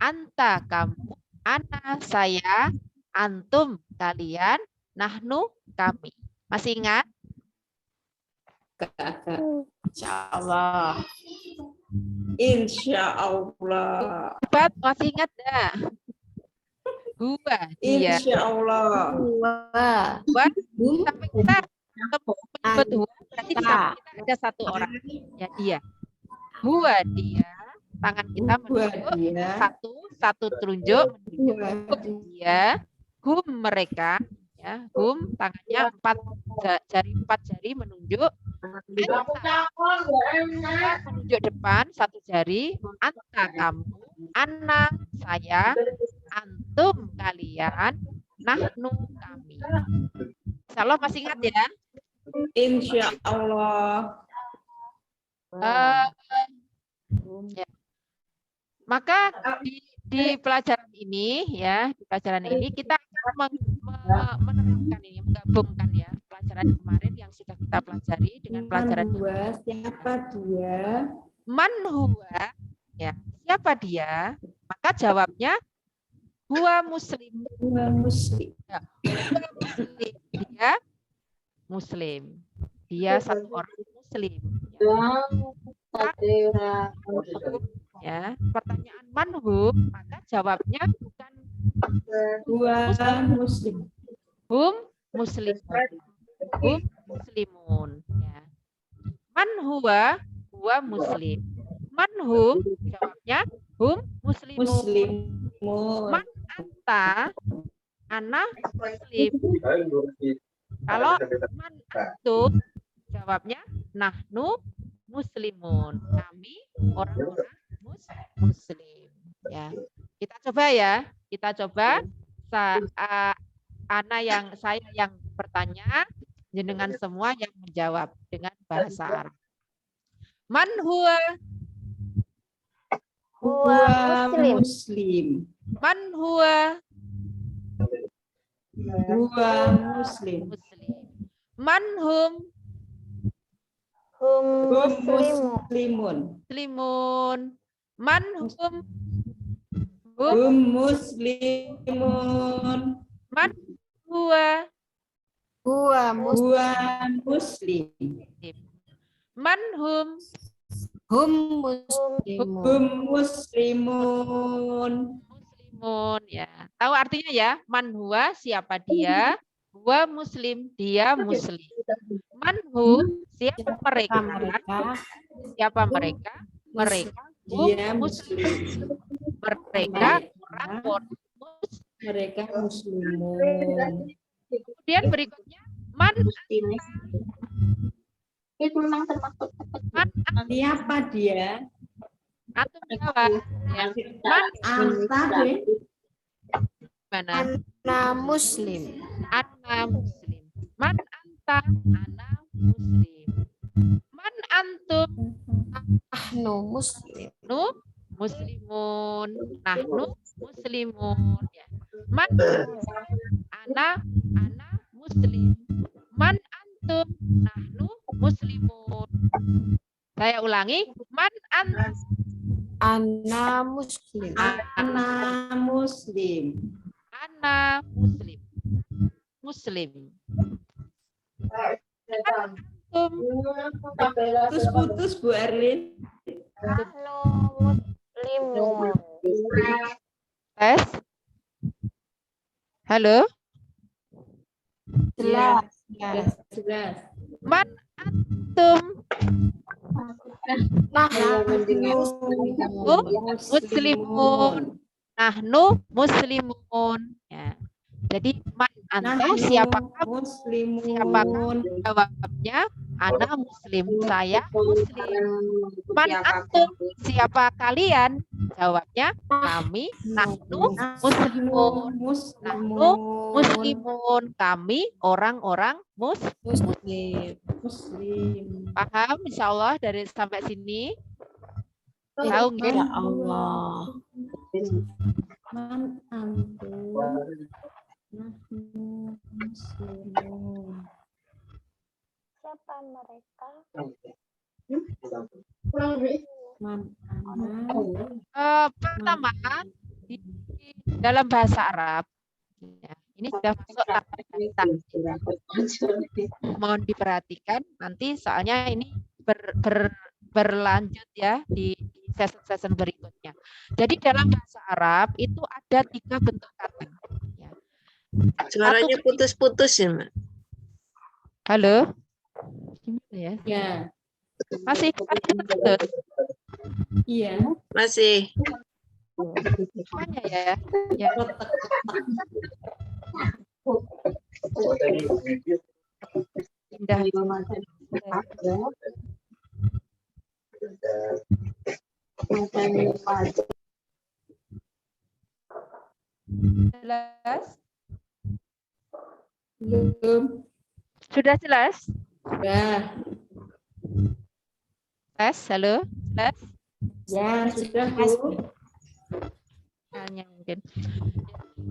anta kamu, ana saya, antum kalian, nahnu kami. Masih ingat? agak-agak. Insyaallah. Insya Allah. Cepat, masih ingat dah. Huwa dia. Insya Allah. Wa. Huwa, sampai kita menyebut huwa, berarti di samping kita ada satu orang. Ya, dia. Huwa dia. Tangan kita menunjuk. Dia. Satu telunjuk menunjuk. Huwa Dia. Hum mereka. Ya, hum tangannya 4 jari menunjuk. Menunjuk depan 1 jari. Anta kamu, ana saya, antum kalian, nahnu kami. Insyaallah masih ingat ya? Insya Allah. Ya. Maka di pelajaran ini ya, di pelajaran ini kita akan menerapkan ini, menggabungkan ya pelajaran kemarin yang sudah kita pelajari dengan pelajaran Huwa, siapa dia? man huwa, ya siapa dia? Maka jawabnya huwa muslim. Huwa muslim. Ya, huwa muslim. Dia muslim. Dia satu orang muslim. Ya, pertanyaan manhum, maka jawabnya bukan Huwa muslim. hum muslimun. Hum muslimun. Ya. Man huwa muslim. Manhum jawabnya hum muslimun. Muslimun. Man anta ana muslim. Kalau man antum jawabnya nahnu muslimun. Kami orang-orang muslim. Ya. Kita coba ya. Kita coba saya yang bertanya, jenengan semua yang menjawab dengan bahasa Arab. Man huwa? Huwa muslim. Man huwa? Huwa muslim. Muslim. Man hum? Hum Hum muslimun. muslimun. Man hum? Hum muslimun. Man huwa? Huwa Huwa muslim. Man hum? hum muslimun. Hum muslimun. Muslimun ya. Tahu artinya ya? Man huwa siapa dia? Huwa muslim, dia muslim. Man hum siapa mereka? Siapa mereka? Mereka Dia muslim. muslim. Mereka orang Mereka muslimun. Kemudian berikutnya man Siapa dia? antum jawab ya. Man Anta deh. mana? Ana muslim. Ana muslim. Man anta ana muslim. Man antum Ahnu muslim. nu muslimun. Nahnu muslimun ya. Man ana muslim. Man antum nahnu muslimun. Saya ulangi. Man anta Ana muslim. Ana muslim. ana muslim. Muslim. Antum Putus-putus Bu Erlin. Nahnu muslimun. tes. Halo. Jelas. Jelas. Man antum muslimun. Nahnu muslimun. Ya. Jadi man anta siapakah? Muslimun. Jawabnya ana muslim, saya muslim. Man antum siapa kalian? Jawabnya kami nahnu muslimun. Nahnu muslimun, kami orang-orang muslim. Muslim. Paham insyaallah dari sampai sini? Tahu nggih? Ya Allah. Man antum. Nahnu muslimun. Siapa mereka? Man ana. Pertama di dalam bahasa Arab ya, Ini sudah masuk tahap datang. Mohon diperhatikan nanti soalnya ini berlanjut ya di sesi berikutnya. Jadi dalam bahasa Arab itu ada 3 bentuk kata. Ya. Suaranya putus-putus ya, Mbak. Halo? Gimana ya? Ya. Masih putus? Iya. Masih. Makanya ya. Ya. Indah. Jelas? Belum. Sudah jelas? Ya. Tes, halo? Jelas? Ya, sudah, Bu. Hanya mungkin.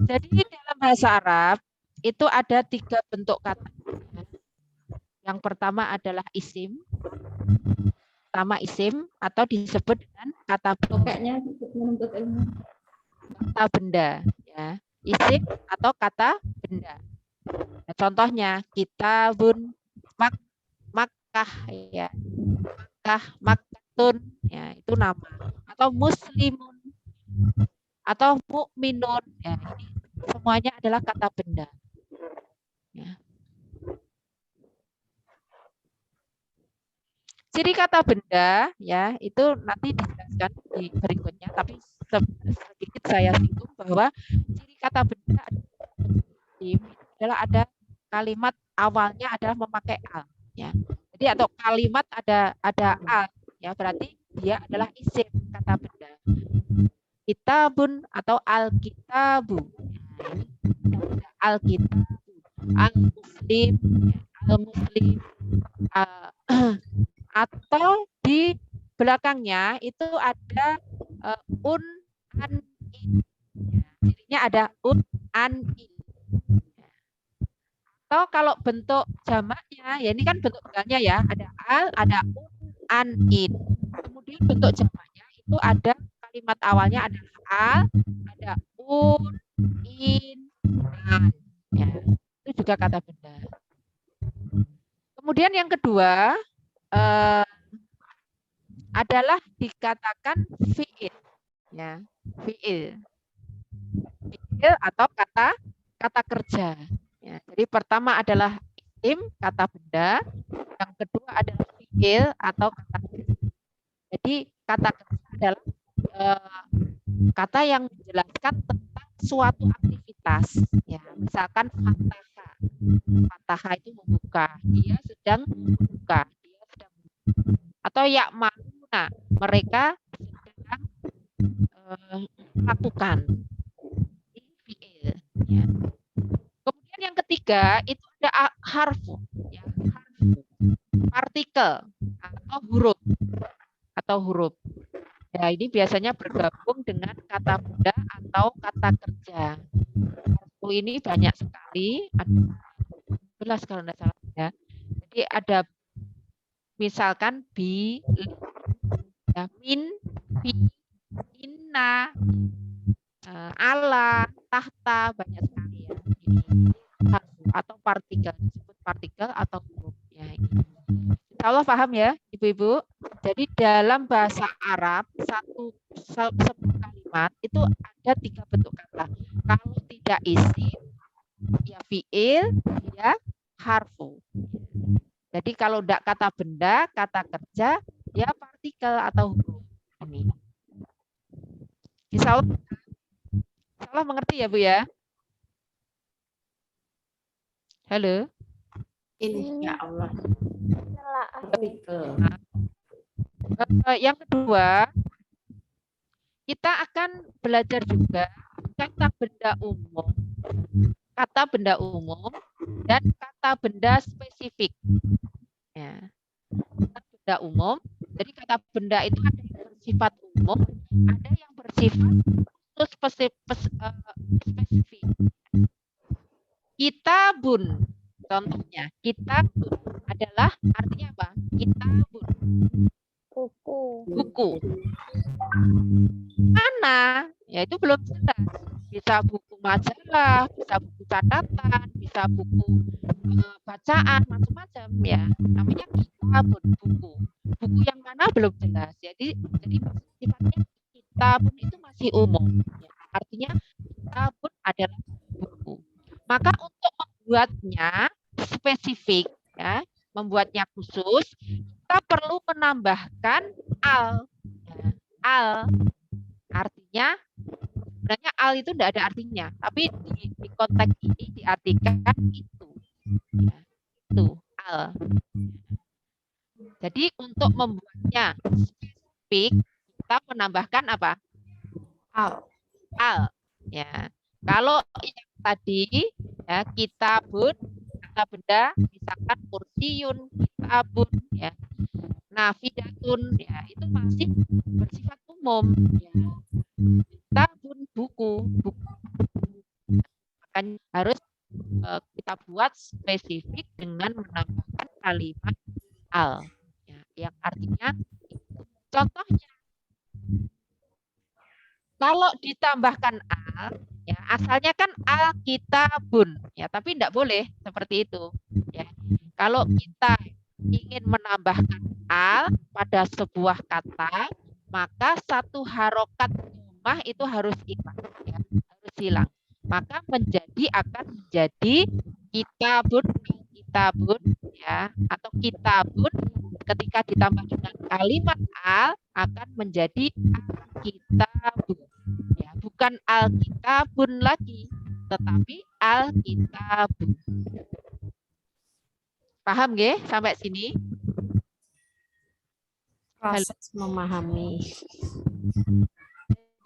Jadi dalam bahasa Arab itu ada 3 bentuk kata. Yang pertama adalah isim. Pertama isim atau disebut dengan kata Kayaknya menuntut ilmu. kata benda. Ya. Isim atau kata benda. Nah, contohnya kitabun, Makkah, ya. Makkah, Makkatun, ya itu nama. Atau muslimun, atau mukminun, ya ini semuanya adalah kata benda. Ya. Ciri kata benda ya itu nanti dijelaskan di berikutnya, tapi sedikit saya singgung bahwa ciri kata benda adalah ada kalimat awalnya adalah memakai al, ya. Jadi atau kalimat ada al, ya berarti dia adalah isim kata benda. Kitabun atau al-kitabu, al-kitabu, al-muslim, al-muslim, atau di belakangnya itu ada un, an, in. Cirinya ada un, an, in. Atau kalau bentuk jamaknya, ya ini kan bentuk tunggalnya ya, ada al, ada un, an, in. Kemudian bentuk jamaknya itu ada kalimat awalnya adalah al, ada un, in, an. Ya, itu juga kata benda. Kemudian yang kedua adalah dikatakan fi'il, ya, fi'il atau kata kerja. Ya, jadi pertama adalah isim kata benda, yang kedua adalah fi'il atau kata kerja. Jadi kata kerja adalah kata yang menjelaskan tentang suatu aktivitas. Ya, misalkan fataha. Fataha itu membuka, dia sedang membuka, dia sedang membuka. Atau ya'maluna, mereka sedang melakukan. Fi'il. Ya. Kemudian yang ketiga itu ada harfu, ya, harfu, partikel atau huruf. Ya, ini biasanya bergabung dengan kata benda atau kata kerja. Harfu ini banyak sekali, ada 11 kalau tidak salah ya. Jadi ada misalkan bi, ya, min, fi, inna, ala, tahta, banyak sekali ya. Ini harfu atau partikel, disebut partikel atau huruf. Ya, ini. Insya Allah paham ya, Ibu-ibu. Jadi dalam bahasa Arab sebuah kalimat itu ada 3 bentuk kata. Kalau tidak isim, ya fi'il, ya harfu. Jadi kalau tidak kata benda, kata kerja, ya partikel atau huruf. Ini. Insya Allah mengerti ya Bu ya? Halo? Insya Allah. Yang kedua, kita akan belajar juga kata benda umum dan kata benda spesifik. Ya. Kata benda umum, jadi kata benda itu ada yang bersifat umum, ada yang bersifat spesifik. Kitabun, contohnya, kitabun adalah artinya apa? Kitabun. Buku. Mana? Ya itu belum jelas. Bisa buku majalah, bisa buku catatan, bisa buku bacaan, macam-macam ya. Namanya kitabun, buku. Buku yang mana belum jelas. Jadi sifatnya kitabun itu masih umum. Ya. Artinya kitabun adalah buku. Maka untuk membuatnya spesifik, ya, membuatnya khusus, kita perlu menambahkan al. Ya, al artinya sebenarnya al itu tidak ada artinya, tapi di konteks ini diartikan itu. Ya, itu al. Jadi untuk membuatnya spesifik, kita menambahkan apa? Al. Al. Ya. Kalau yang tadi ya, kitabun, kata benda, misalkan kursiun, kitabun, ya, nafidatun, ya, itu masih bersifat umum. Ya. Kitabun, buku. Makanya harus kita buat spesifik dengan menambahkan kalimat al, ya, yang artinya contohnya kalau ditambahkan al, ya, asalnya kan alkitabun, ya, tapi tidak boleh seperti itu. Ya. Kalau kita ingin menambahkan al pada sebuah kata, maka satu harokat domah itu harus hilang, ya, harus hilang. Maka akan menjadi kitabun, ya, atau kitabun ketika ditambah dengan kalimat al akan menjadi alkitabun, ya, bukan alkitabun lagi, tetapi alkitabun. Paham nggih sampai sini? Proses memahami.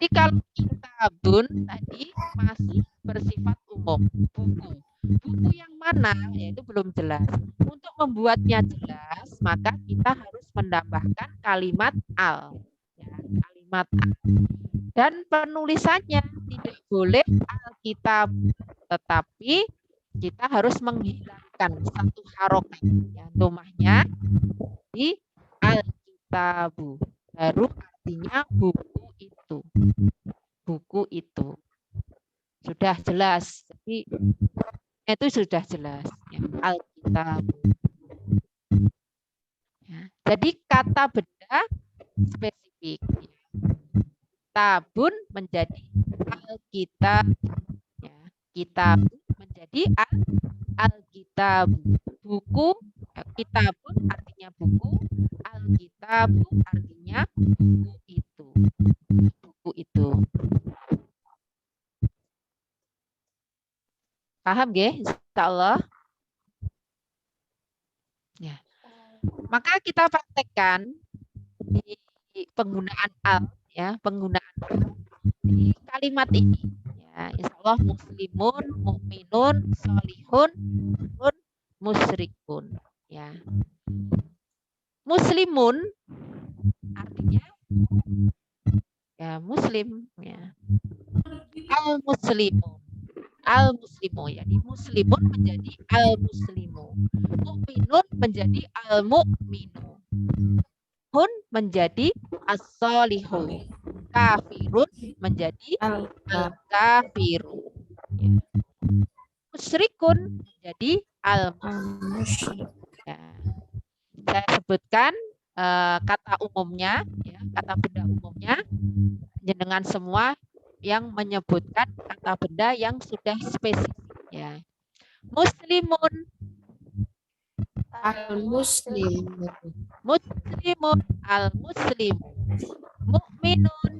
Jadi kalau kitabun tadi masih bersifat umum, buku. Buku yang mana? Ya, itu belum jelas. Untuk membuatnya jelas, maka kita harus menambahkan kalimat al. Ya, kalimat al. Dan penulisannya tidak boleh alkitab, tetapi kita harus menghilangkan satu harokat, ya, domahnya di alkitabu. Baru artinya buku itu. Buku itu. Sudah jelas. Jadi itu sudah jelas. Ya, alkitab. Ya, jadi kata benda spesifik. Kitabun menjadi alkitab. Ya, kitabun menjadi alkitab. Buku, kitabun artinya buku. Alkitabu artinya buku itu. Buku itu. Paham nggih? Insyaallah. Ya. Maka kita praktekkan di penggunaan al, ya, penggunaan al di kalimat ini. Ya, insyaallah muslimun, mukminun, sholihun, musyrikun. Ya. Muslimun artinya ya muslim, ya. Al-muslimun. Al-muslimu, jadi muslimun menjadi al-muslimu, mukminun menjadi al-mukminu, hun menjadi as-solihun, kafirun menjadi al-kafiru, ya. Musyrikun menjadi al-musyrik. Ya. Saya sebutkan kata umumnya, ya, kata benda umumnya, dengan semua yang menyebutkan kata benda yang sudah spesifik, ya. Muslimun, Al-muslim. muslimun, al-muslimu, mukminun,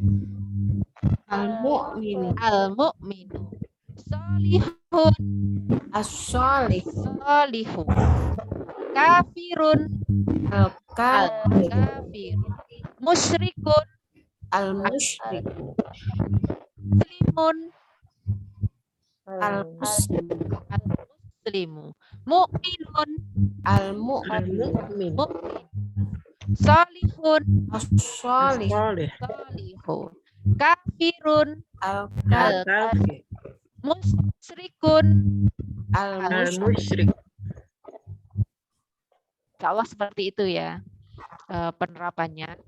Al-mu'min. al-mukminu, sholihun, As-sholih. sholihun, kafirun, Al-kafir. al-kafirun, musyrikun, Al-musyrik. muslimun, Al-muslim. al-muslimu, mukminun, Al-mu'min. mukmin, sholihun, As-sholih. sholihun, kafirun, Al-kafir. musyrikun, Al-musyrik. Insyaallah seperti itu ya penerapannya.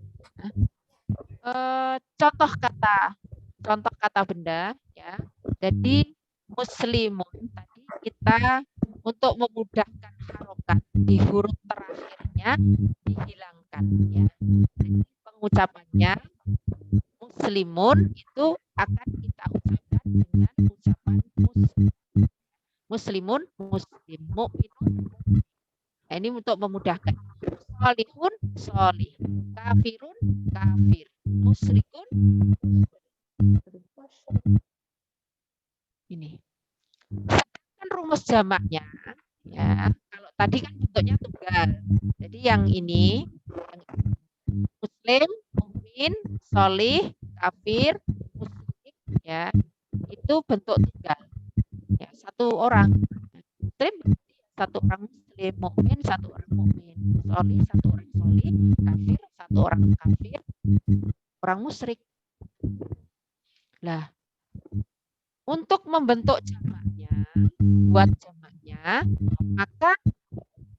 Contoh kata benda, ya. Jadi muslimun tadi kita untuk memudahkan harokat di huruf terakhirnya dihilangkan ya. Jadi pengucapannya muslimun itu akan kita ucapkan dengan ucapan muslimun, muslim, mukminun. Nah, ini untuk memudahkan. Solihun, solih, kafirun, kafir, musyrikun. Ini. Kan rumus jamaknya ya. Kalau tadi kan bentuknya tunggal. Jadi yang ini muslim, mukmin, solih, kafir, musyrik ya. Itu bentuk tunggal. Ya, satu orang. Muslim satu orang muslim, mukmin satu orang mukmin, solih satu orang solih, kafir satu orang kafir, orang musyrik. Lah, untuk membentuk jamaknya, buat jamaknya, maka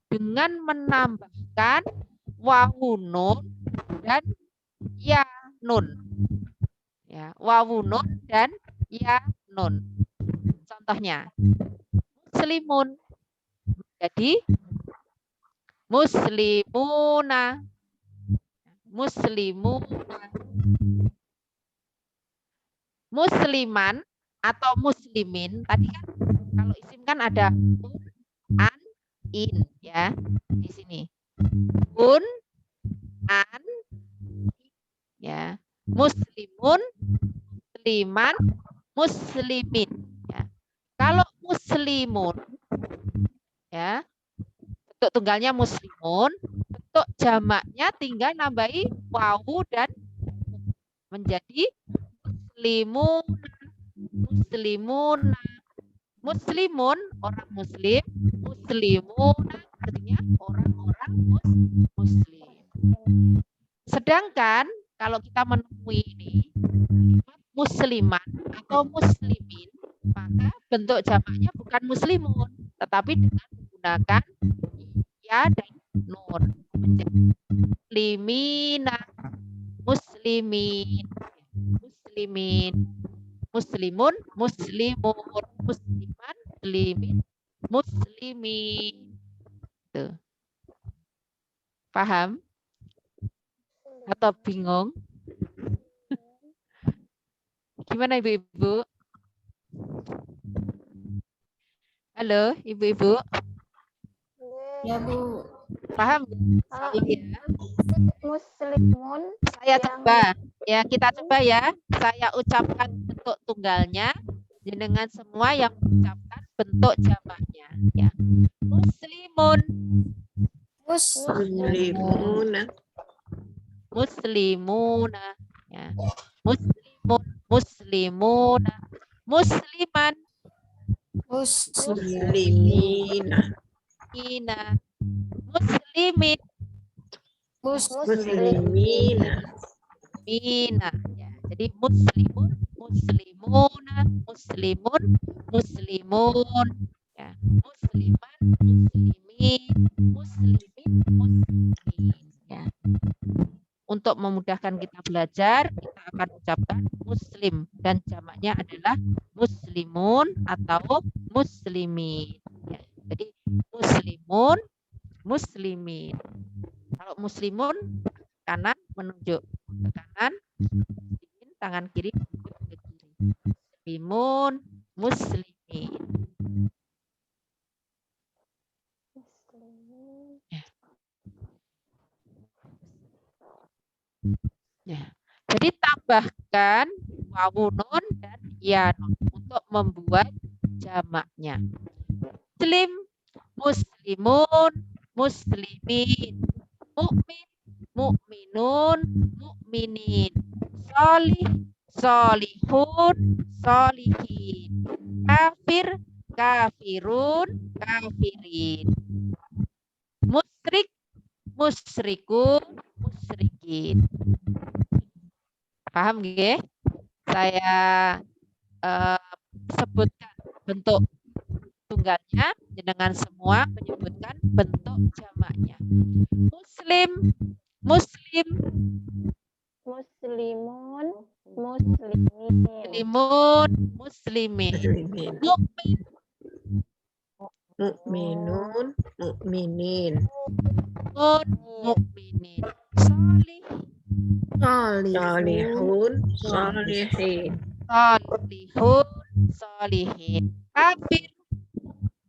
dengan menambahkan wawu nun dan ya nun. Ya, wawu nun dan ya nun. Contohnya, muslimun. Jadi, muslimuna. Muslimuna. Musliman atau muslimin tadi kan kalau isim kan ada an, in ya di sini un, an ya, muslimun, musliman, muslimin ya. Kalau muslimun ya bentuk tunggalnya muslimun, bentuk jamaknya tinggal nambahi wawu dan menjadi muslimun, muslimun, muslimun orang muslim, muslimun artinya orang-orang muslim. Sedangkan kalau kita menemui ini musliman atau muslimin, maka bentuk jamaknya bukan muslimun, tetapi dengan menggunakan ya dan nun menjadi muslimina, muslimin, muslimin, muslimun, muslimun, musliman, muslimin, muslimin. Tuh. Paham? Atau bingung? Gimana ibu-ibu? Halo ibu-ibu? Ya, Bu. Paham? Ya. Muslimun. Saya coba. Ya, kita coba ya. Saya ucapkan bentuk tunggalnya dengan semua yang mengucapkan bentuk jamaknya ya. Muslimun, Muslimuna. muslimuna ya. Muslimun, muslimuna, musliman, Muslimina. ina, muslimin, Muslimina. mina ya. Jadi muslimun, muslimuna, muslimun, muslimun ya. Musliman, muslimin, muslimin, muslimin ya. Untuk memudahkan kita belajar, kita akan ucapkan muslim dan jamaknya adalah muslimun atau muslimin ya. Jadi muslimun, muslimin. Kalau muslimun kanan menunjuk ke kanan, muslimin tangan kiri menunjuk ke kiri. Muslimun, muslimin. Ya. Ya. Jadi tambahkan wawu nun dan ya nun untuk membuat jamaknya. Muslim, muslimun, muslimin, mukmin, mukminun, mukminin, solih, solihun, solihin, kafir, kafirun, kafirin, musyrik, musyrikun, musyrikin. Paham nggih? Saya sebutkan bentuk tunggalnya dengan semua menyebutkan bentuk jamaknya. Muslim, muslim, Muslimun, muslimin. muslimun, muslimin. muslimin. Mukmin, Mukminun, mukminin. mukminin. Salih, Salihun, salihin. salihun, salihin. Kafir,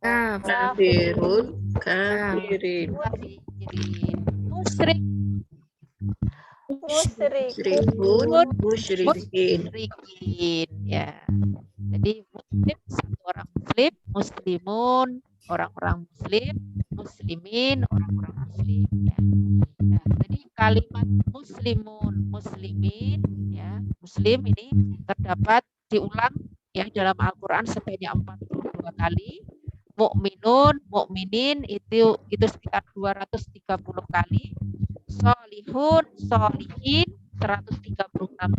Kafirun, kafirin. kafirin. Musyrik, Musyrikun, musyrikin. musyrikin. Ya. Jadi muslim satu orang muslim, muslimun orang-orang muslim, muslimin orang-orang muslim. Ya. Nah, jadi kalimat muslimun, muslimin, ya muslim ini terdapat diulang ya dalam Al-Quran sebanyak 42 kali. Mukminun, mukminin itu sekitar 230 kali. Solihun, solihin 136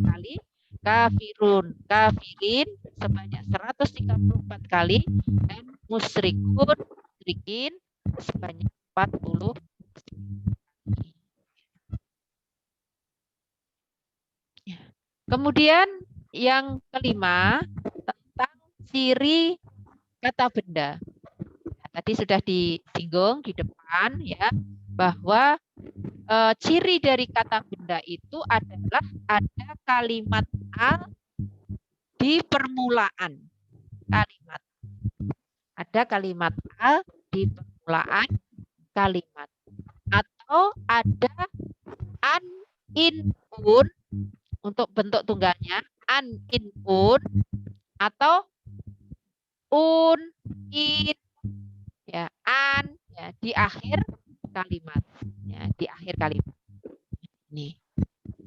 kali. Kafirun, kafirin sebanyak 134 kali, dan musyrikun, musyrikin sebanyak 40 kali. Kemudian yang kelima tentang ciri kata benda. Nah, tadi sudah disinggung di depan ya bahwa ciri dari kata benda itu adalah ada kalimat al di permulaan kalimat. Ada kalimat al di permulaan kalimat. Atau ada an, in, un untuk bentuk tunggalnya, an, in, un, atau un, in, ya, an, ya, di akhir kalimat. Ya, di akhir kalimat. Ini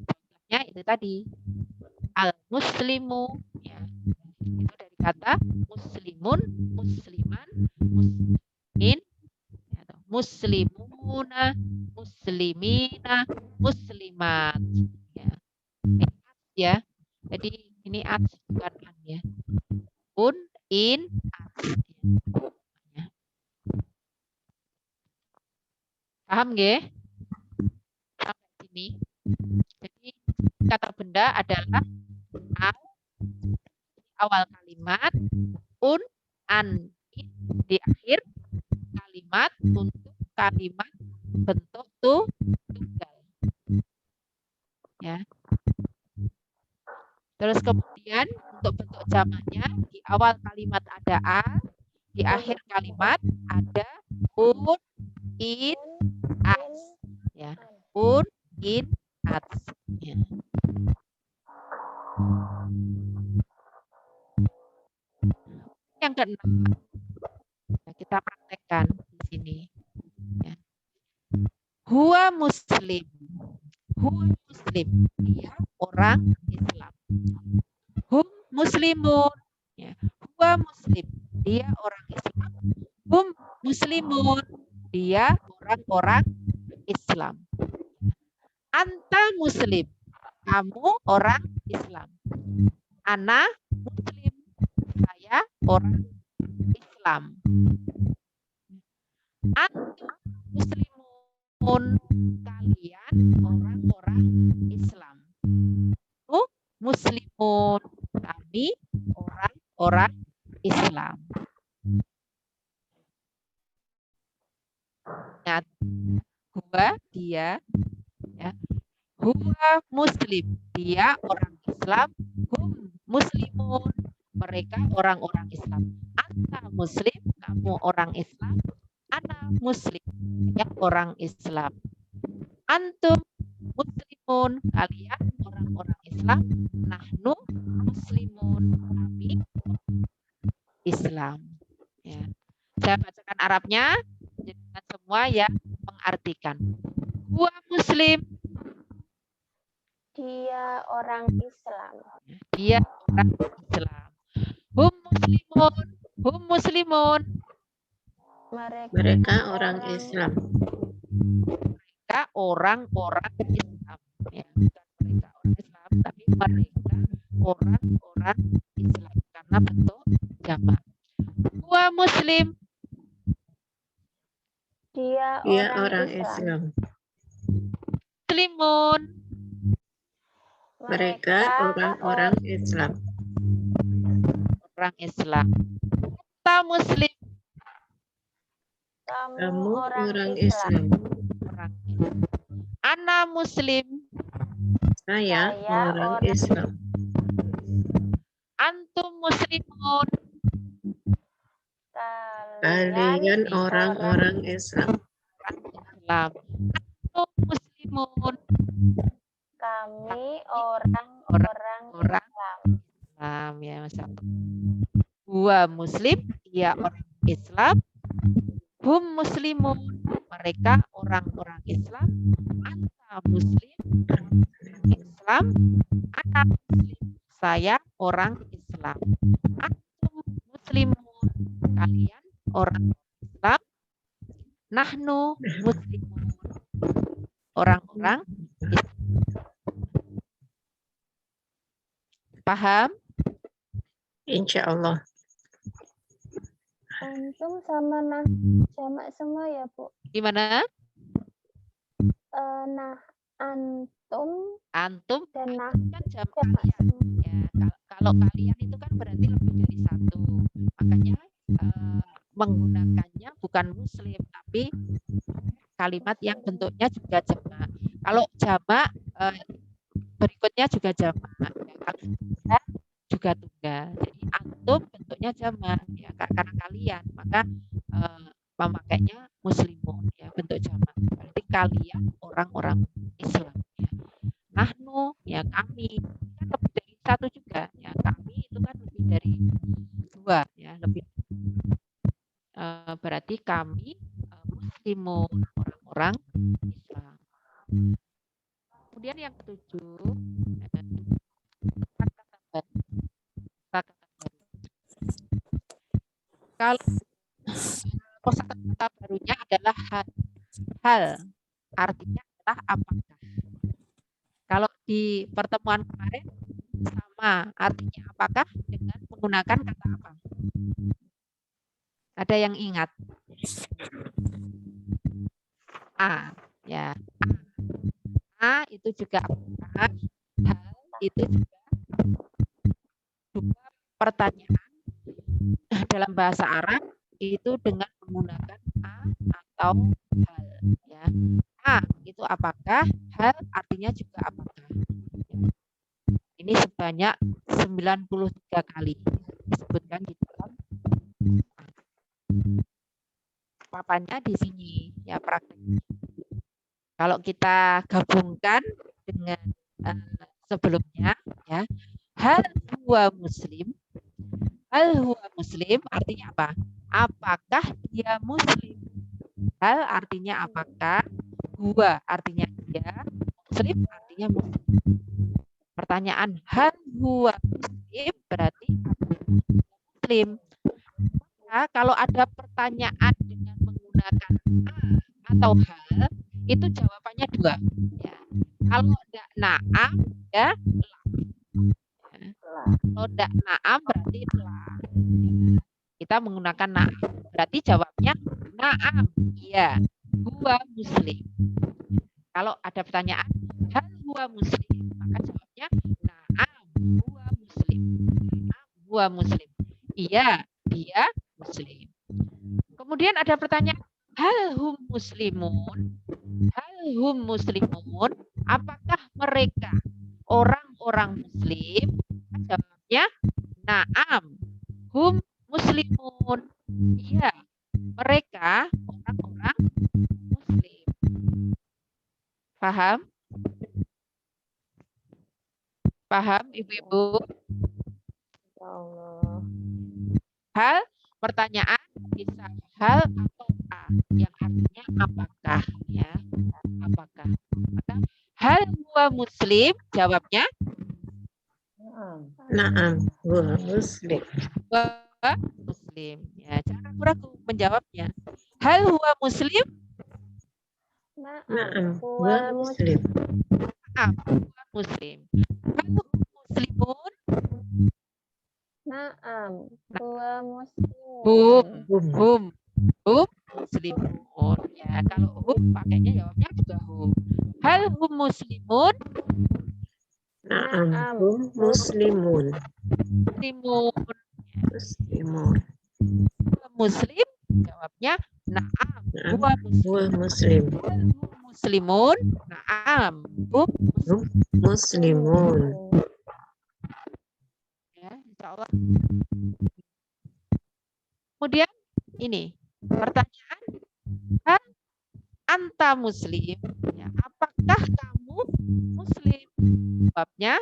contohnya itu tadi al-muslimu, ya, itu dari kata muslimun, musliman, muslimin, ya, muslimuna, muslimina, muslimat. Ya, jadi ini at bukan an ya. Un, in, at. Ya. Paham nggih? Sampai sini. Jadi kata benda adalah al di awal kalimat, un, an, in di akhir kalimat untuk kalimat bentuk tunggal. Ya. Terus kemudian untuk bentuk jamaknya di awal kalimat ada a, di akhir kalimat ada un, in, as. Ya, un, in, as. Ya. Yang keenam, ya, kita praktekkan di sini. Ya. Huwa muslim. Huwa muslim. Dia orang Islam. Hum muslimun. Ya. Huwa muslim. Dia orang Islam. Hum muslimun. Dia orang-orang Islam. Anta muslim. Kamu orang Islam. Ana muslim. Saya orang Islam. Antum muslimun. Kalian orang-orang Islam. Muslimun. Kami orang-orang Islam. Ingat, huwa dia, ya. Huwa muslim, dia orang Islam. Hum muslimun, mereka orang-orang Islam. Anta muslim, kamu orang Islam. Ana muslim, ya orang Islam. Antum muslimun, kalian orang-orang Islam. Nahnu muslimun, kami Islam. Ya. Saya bacakan Arabnya, jadi semua yang mengartikan. Huwa muslim. Dia orang Islam. Dia orang Islam. Hum muslimun. Hum muslimun. Mereka orang Islam. Mereka orang-orang Islam. Ya, bukan mereka orang Islam, tapi mereka orang-orang Islam. Karena bentuk jamak. Huwa muslim. Dia orang Islam. Muslimun. Mereka orang-orang Islam. orang Islam. Kita Muslim. Kamu orang Islam. Orang Islam. Ana Muslim. Saya orang Islam. Antum Muslimun. Kalian orang-orang Islam. Islam. Antum Muslimun. Kami orang-orang Islam. Ya, masyaallah. Huwa Muslim, ia orang Islam. Hum Muslimun, mereka orang-orang Islam. Anta Muslim, Islam. Ana Muslim, saya orang Islam. Antum Muslimun, kalian orang Islam. Nahnu Muslimun, orang-orang Islam. Paham? Insya Allah. Antum sama jamak semua ya, Bu. Gimana? Antum dan kan jamak kalian. Ya, kalau kalian itu kan berarti lebih dari satu. Makanya menggunakannya bukan muslim, tapi kalimat yang bentuknya juga jamak. Kalau jamak berikutnya juga jamak. Ya, kalau tunggal juga tunggal. Jadi antum bentuknya jamak ya, karena kalian, maka memakainya muslimun ya, bentuk jamak. Berarti kalian orang-orang Islam ya. Nahnu ya, kami kan lebih dari satu juga ya, kami itu kan lebih dari dua ya, lebih berarti kami muslimun, orang-orang Islam. Kemudian yang ketujuh, kalau kosakata barunya adalah hal, artinya adalah apakah. Kalau di pertemuan kemarin sama artinya apakah dengan menggunakan kata apa? Ada yang ingat? A, ya. A itu juga apakah, hal itu juga pertanyaan dalam bahasa Arab itu dengan menggunakan a atau hal ya. A itu apakah, hal artinya juga apakah. Ini sebanyak 93 kali disebutkan di dalam papannya di sini ya, prakteknya. Kalau kita gabungkan dengan sebelumnya ya, hal huwa muslim. Hal huwa muslim artinya apa? Apakah dia muslim? Hal artinya apakah? Huwa artinya dia. Muslim artinya muslim. Pertanyaan hal huwa muslim berarti muslim. Nah, kalau ada pertanyaan dengan menggunakan a atau hal, itu jawabannya dua. Ya. Kalau tidak na'am ya kalau tidak na'am berarti telah. Kita menggunakan na'am. Berarti jawabnya na'am. Iya. Huwa muslim. Kalau ada pertanyaan, hal huwa muslim, maka jawabnya na'am. Huwa muslim. Na'am huwa muslim. Iya, dia muslim. Kemudian ada pertanyaan, hal hum muslimun? Hal hum muslimun? Apakah mereka orang-orang muslim? Jawabnya na'am. Hum muslimun. Iya, mereka orang-orang muslim. Paham? Paham, Ibu-ibu? Hal, pertanyaan bisa hal atau a yang artinya apakah ya, apakah. Maka hal huwa muslim, jawabnya Na'am, huwa muslim. Huwa muslim. Ya, jangan ragu menjawabnya. Hal huwa muslim? Na'am, huwa muslim. Na'am, huwa muslim. Hal muslimun? Na'am, huwa muslimun. Hum muslimun. Ya, kalau hum pakainya jawabnya juga hum. Hal hum muslimun? Na'am, hum muslimun. Muslimun. Ya. Muslimun. Muslim, jawabnya na'am. Na'am. Huwa Huwa muslim. muslimun, na'am. Muslimun. Ya, insya Allah. Kemudian ini pertanyaan, hal anta muslim? Ya, apakah kamu muslim? Jawabnya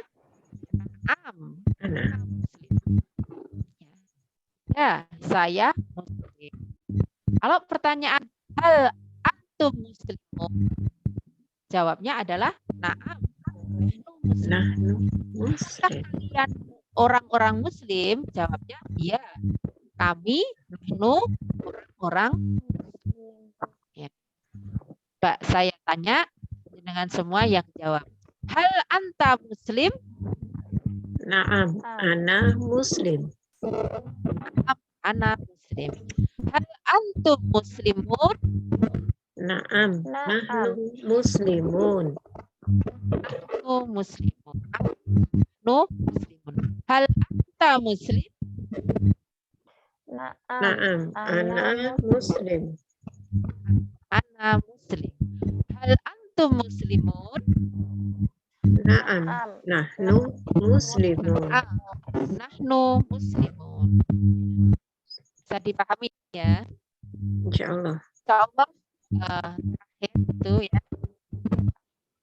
na'am. Ana. Muslim. Ya, saya muslim. Kalau pertanyaan hal antum muslimun, jawabnya adalah na'am. Nahnu Apakah muslim. kalian orang-orang muslim? Jawabnya iya. Kami nahnu orang-orang muslim. Ya. Mbak, saya tanya dengan semua yang jawab. Hal anta muslim? Na'am. Ana muslim. Ana muslim. Hal antum muslimun? Na'am. Nahnu muslimun. Nahnu muslimun. Nahnu muslimun. Hal anta muslim? Na'am. Ana muslim. Ana muslim. Hal antum muslimun? Na'am. Nahnu muslimun. Nahnu muslimun. Bisa dipahami ya? Insyaallah. Insyaallah terakhir itu ya.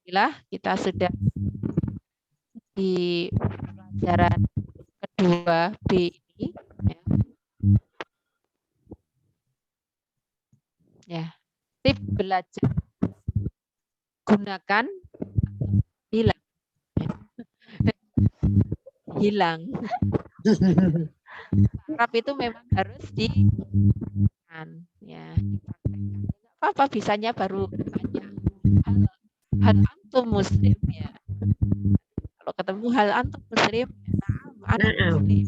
Alhamdulillah kita sudah di pelajaran kedua B ini ya. Ya, tip belajar gunakan hilang. Hilang. Arab itu memang harus dipraktekkan ya, dipraktekkan. Apa bisanya baru tanya hal antum muslim ya. Kalau ketemu hal antum muslim, ana muslim.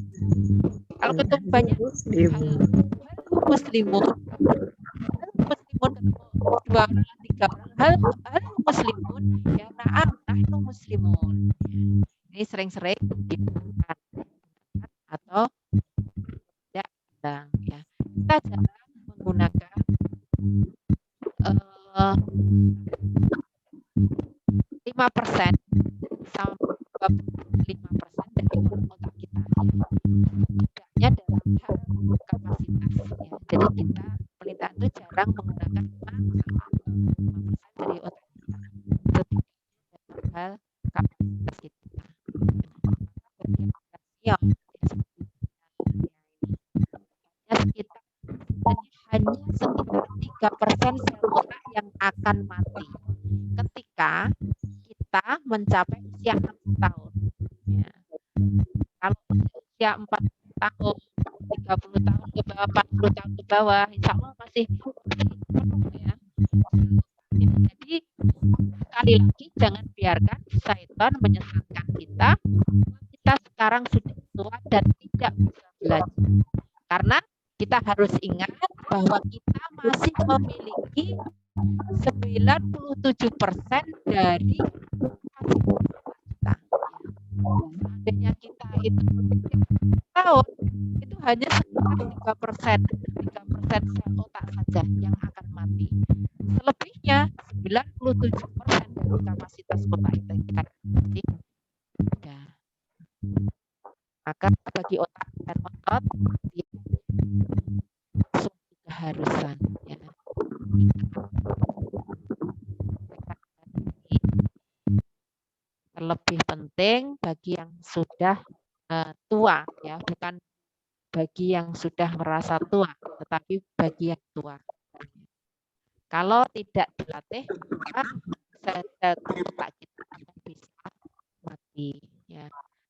Kalau ketemu banyak hal muslimun, dua orang, tiga orang, hal muslimun, ya na'am, nahnu muslimun. Ini sering-sering digunakan atau tidak jarang ya. Kita jarang menggunakan 5% sampai 25% dari otak kita. Tidaknya dalam hal kapasitas ya. Jadi kita pelita itu jarang menggunakan 5% dari otak kita. Itu dalam hal kapasitas kita. Hanya sekitar 3% sel otak yang akan mati ketika kita mencapai usia 6 tahun. Ya. Kalau usia 4 tahun, 30 tahun ke bawah, 40 tahun ke bawah, insya Allah masih penuh ya. Jadi sekali lagi jangan biarkan syaitan menyesatkan kita. Kita sekarang sudah tua dan tidak bisa belajar. Karena kita harus ingat bahwa kita masih memiliki 97% dari kita. Seandainya kita itu tahun itu hanya sekitar 3% sel otak saja yang akan mati. Selebihnya 97% dari kapasitas otak kita mati. Ya. Maka bagi otak dan otot suatu keharusan ya. Terlebih penting bagi yang sudah tua ya, bukan bagi yang sudah merasa tua, tetapi bagi yang tua. Kalau tidak dilatih, maka otak kita bisa mati ya.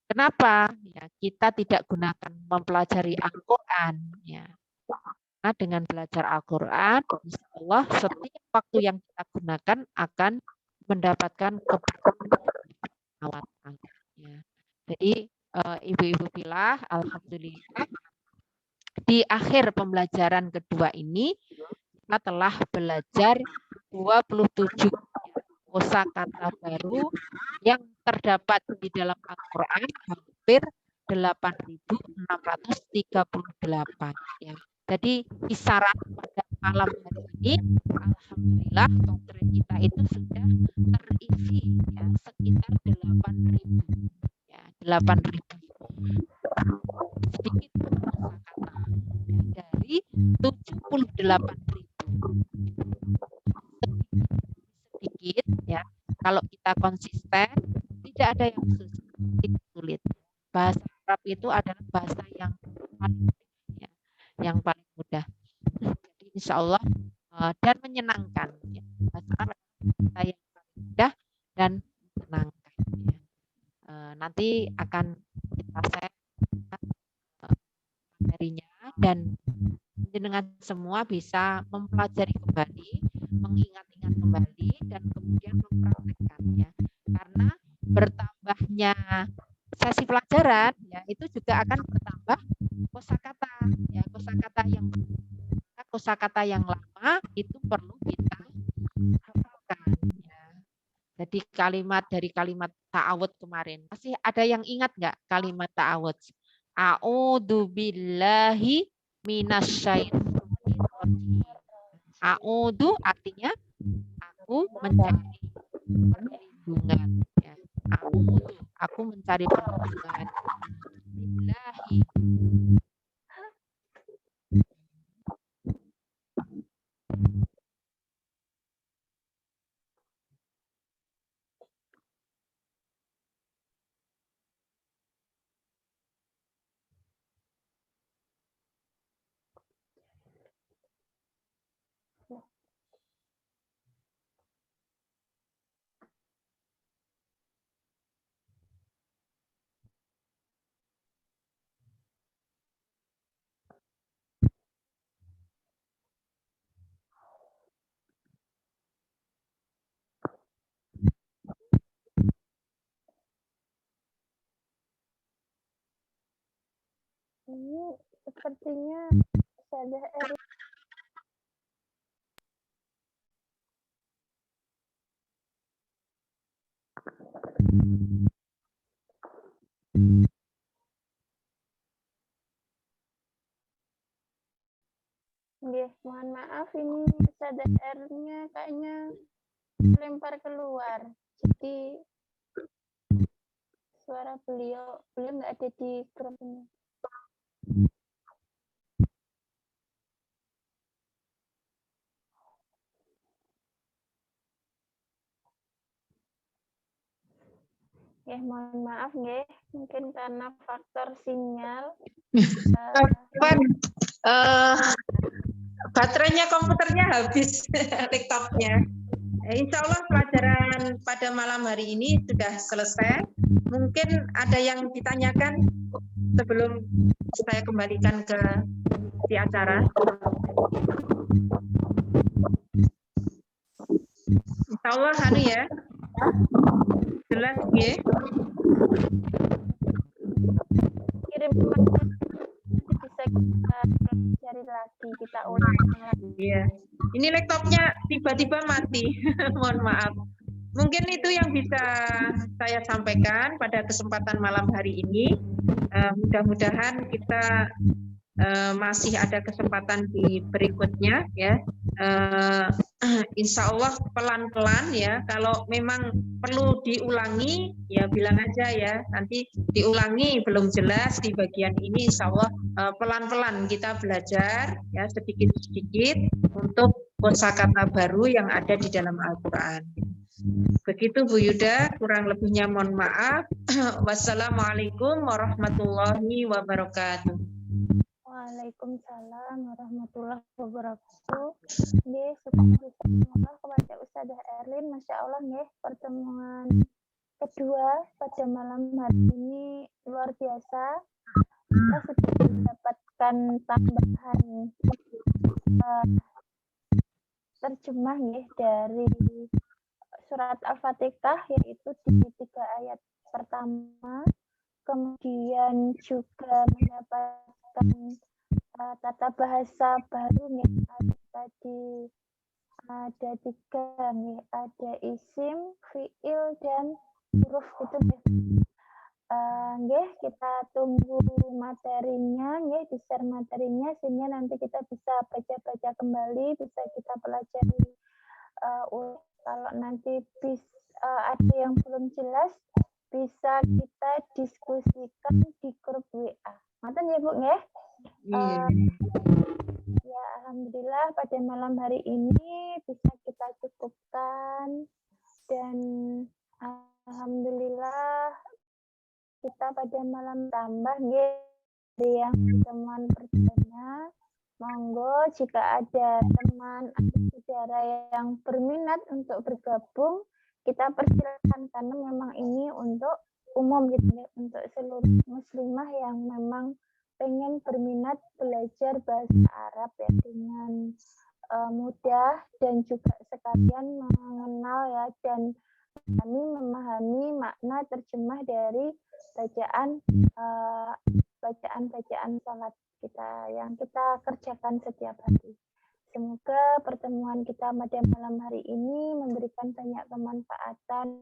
Kenapa? Ya, kita tidak gunakan mempelajari Al-Quran. Ya. Nah, dengan belajar Al-Quran, insya Allah setiap waktu yang kita gunakan akan mendapatkan keberkahan. Ya. Jadi, ibu-ibu bilah, alhamdulillah, di akhir pembelajaran kedua ini, kita telah belajar 27 kosakata baru yang terdapat di dalam Al-Quran hampir 8.638 ya. Jadi kisaran pada malam hari ini alhamdulillah baterai kita itu sudah terisi ya sekitar 8.000 ya, 8.000 sedikit kosakata ya, dari 78.000 sedikit ya. Kalau kita konsisten tidak ada yang sulit. Bahasa Arab itu adalah bahasa yang paling mudah, ya, yang paling mudah. Jadi insya Allah dan menyenangkan. Ya. Bahasa Arab bahasa yang paling mudah dan menyenangkan. Ya. Nanti akan kita share materinya dan dengan semua bisa mempelajari kembali, mengingat-ingat kembali dan kemudian mempraktekkannya. Karena bertambahnya sesi pelajaran ya itu juga akan bertambah kosakata ya, kosakata yang lama itu perlu kita hafalkan ya. Jadi dari kalimat ta'awud kemarin masih ada yang ingat nggak kalimat ta'awud? A'udzu billahi minasyaitonir rajim. A'udzu artinya aku mencari perlindungan ya. Aku mencari perlindungan. Billahi. Ini sepertinya Ustazah Erlin. Nggih, mohon maaf ini Ustazah Erlinnya kayaknya lempar keluar. Jadi suara beliau nggak ada di grup ini. Ya, mohon maaf nggih, mungkin karena faktor sinyal. Baterainya komputernya habis, laptopnya. Insya Allah pelajaran pada malam hari ini sudah selesai. Mungkin ada yang ditanyakan sebelum saya kembalikan ke di acara. Insya Allah ya. Jelas ya. Kirim bisa kita cari lagi, kita ulang lagi. Iya. Ini laptopnya tiba-tiba mati. Mohon maaf. Mungkin itu yang bisa saya sampaikan pada kesempatan malam hari ini. Mudah-mudahan kita masih ada kesempatan di berikutnya ya. Insya Allah pelan-pelan ya. Kalau memang perlu diulangi ya bilang aja ya. Nanti diulangi belum jelas di bagian ini. Insya Allah pelan-pelan kita belajar ya sedikit-sedikit untuk kosakata baru yang ada di dalam Al-Quran. Begitu Bu Yuda, kurang lebihnya mohon maaf. Wassalamualaikum warahmatullahi wabarakatuh. Waalaikumsalam warahmatullahi wabarakatuh. Nggih, semoga kepada Ustazah Erlin, Masya Allah nggih, pertemuan kedua pada malam hari ini luar biasa. Kita sudah mendapatkan tambahan terjemah nggih dari surat Al-Fatihah, yaitu di 3 ayat pertama, kemudian juga mendapatkan tata bahasa baru nih. Tadi ada 3 nih, ada isim, fiil dan huruf itu. nggih, kita tunggu materinya, nggih, di-share materinya sehingga nanti kita bisa baca-baca kembali, bisa kita pelajari. Kalau nanti ada yang belum jelas, bisa kita diskusikan di grup WA. Ngoten ya Bu, nggih? Ya, alhamdulillah pada malam hari ini bisa kita cukupkan dan alhamdulillah kita pada malam tambah nggih yang teman perdana. Monggo jika ada teman atau saudara yang berminat untuk bergabung, kita persilakan karena memang ini untuk umum gitu ya, untuk seluruh muslimah yang memang pengen berminat belajar bahasa Arab ya dengan mudah dan juga sekalian mengenal ya dan kami memahami makna terjemah dari bacaan salat kita yang kita kerjakan setiap hari. Semoga pertemuan kita pada malam hari ini memberikan banyak kemanfaatan.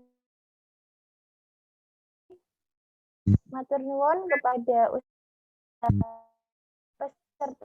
Matur nuwun kepada peserta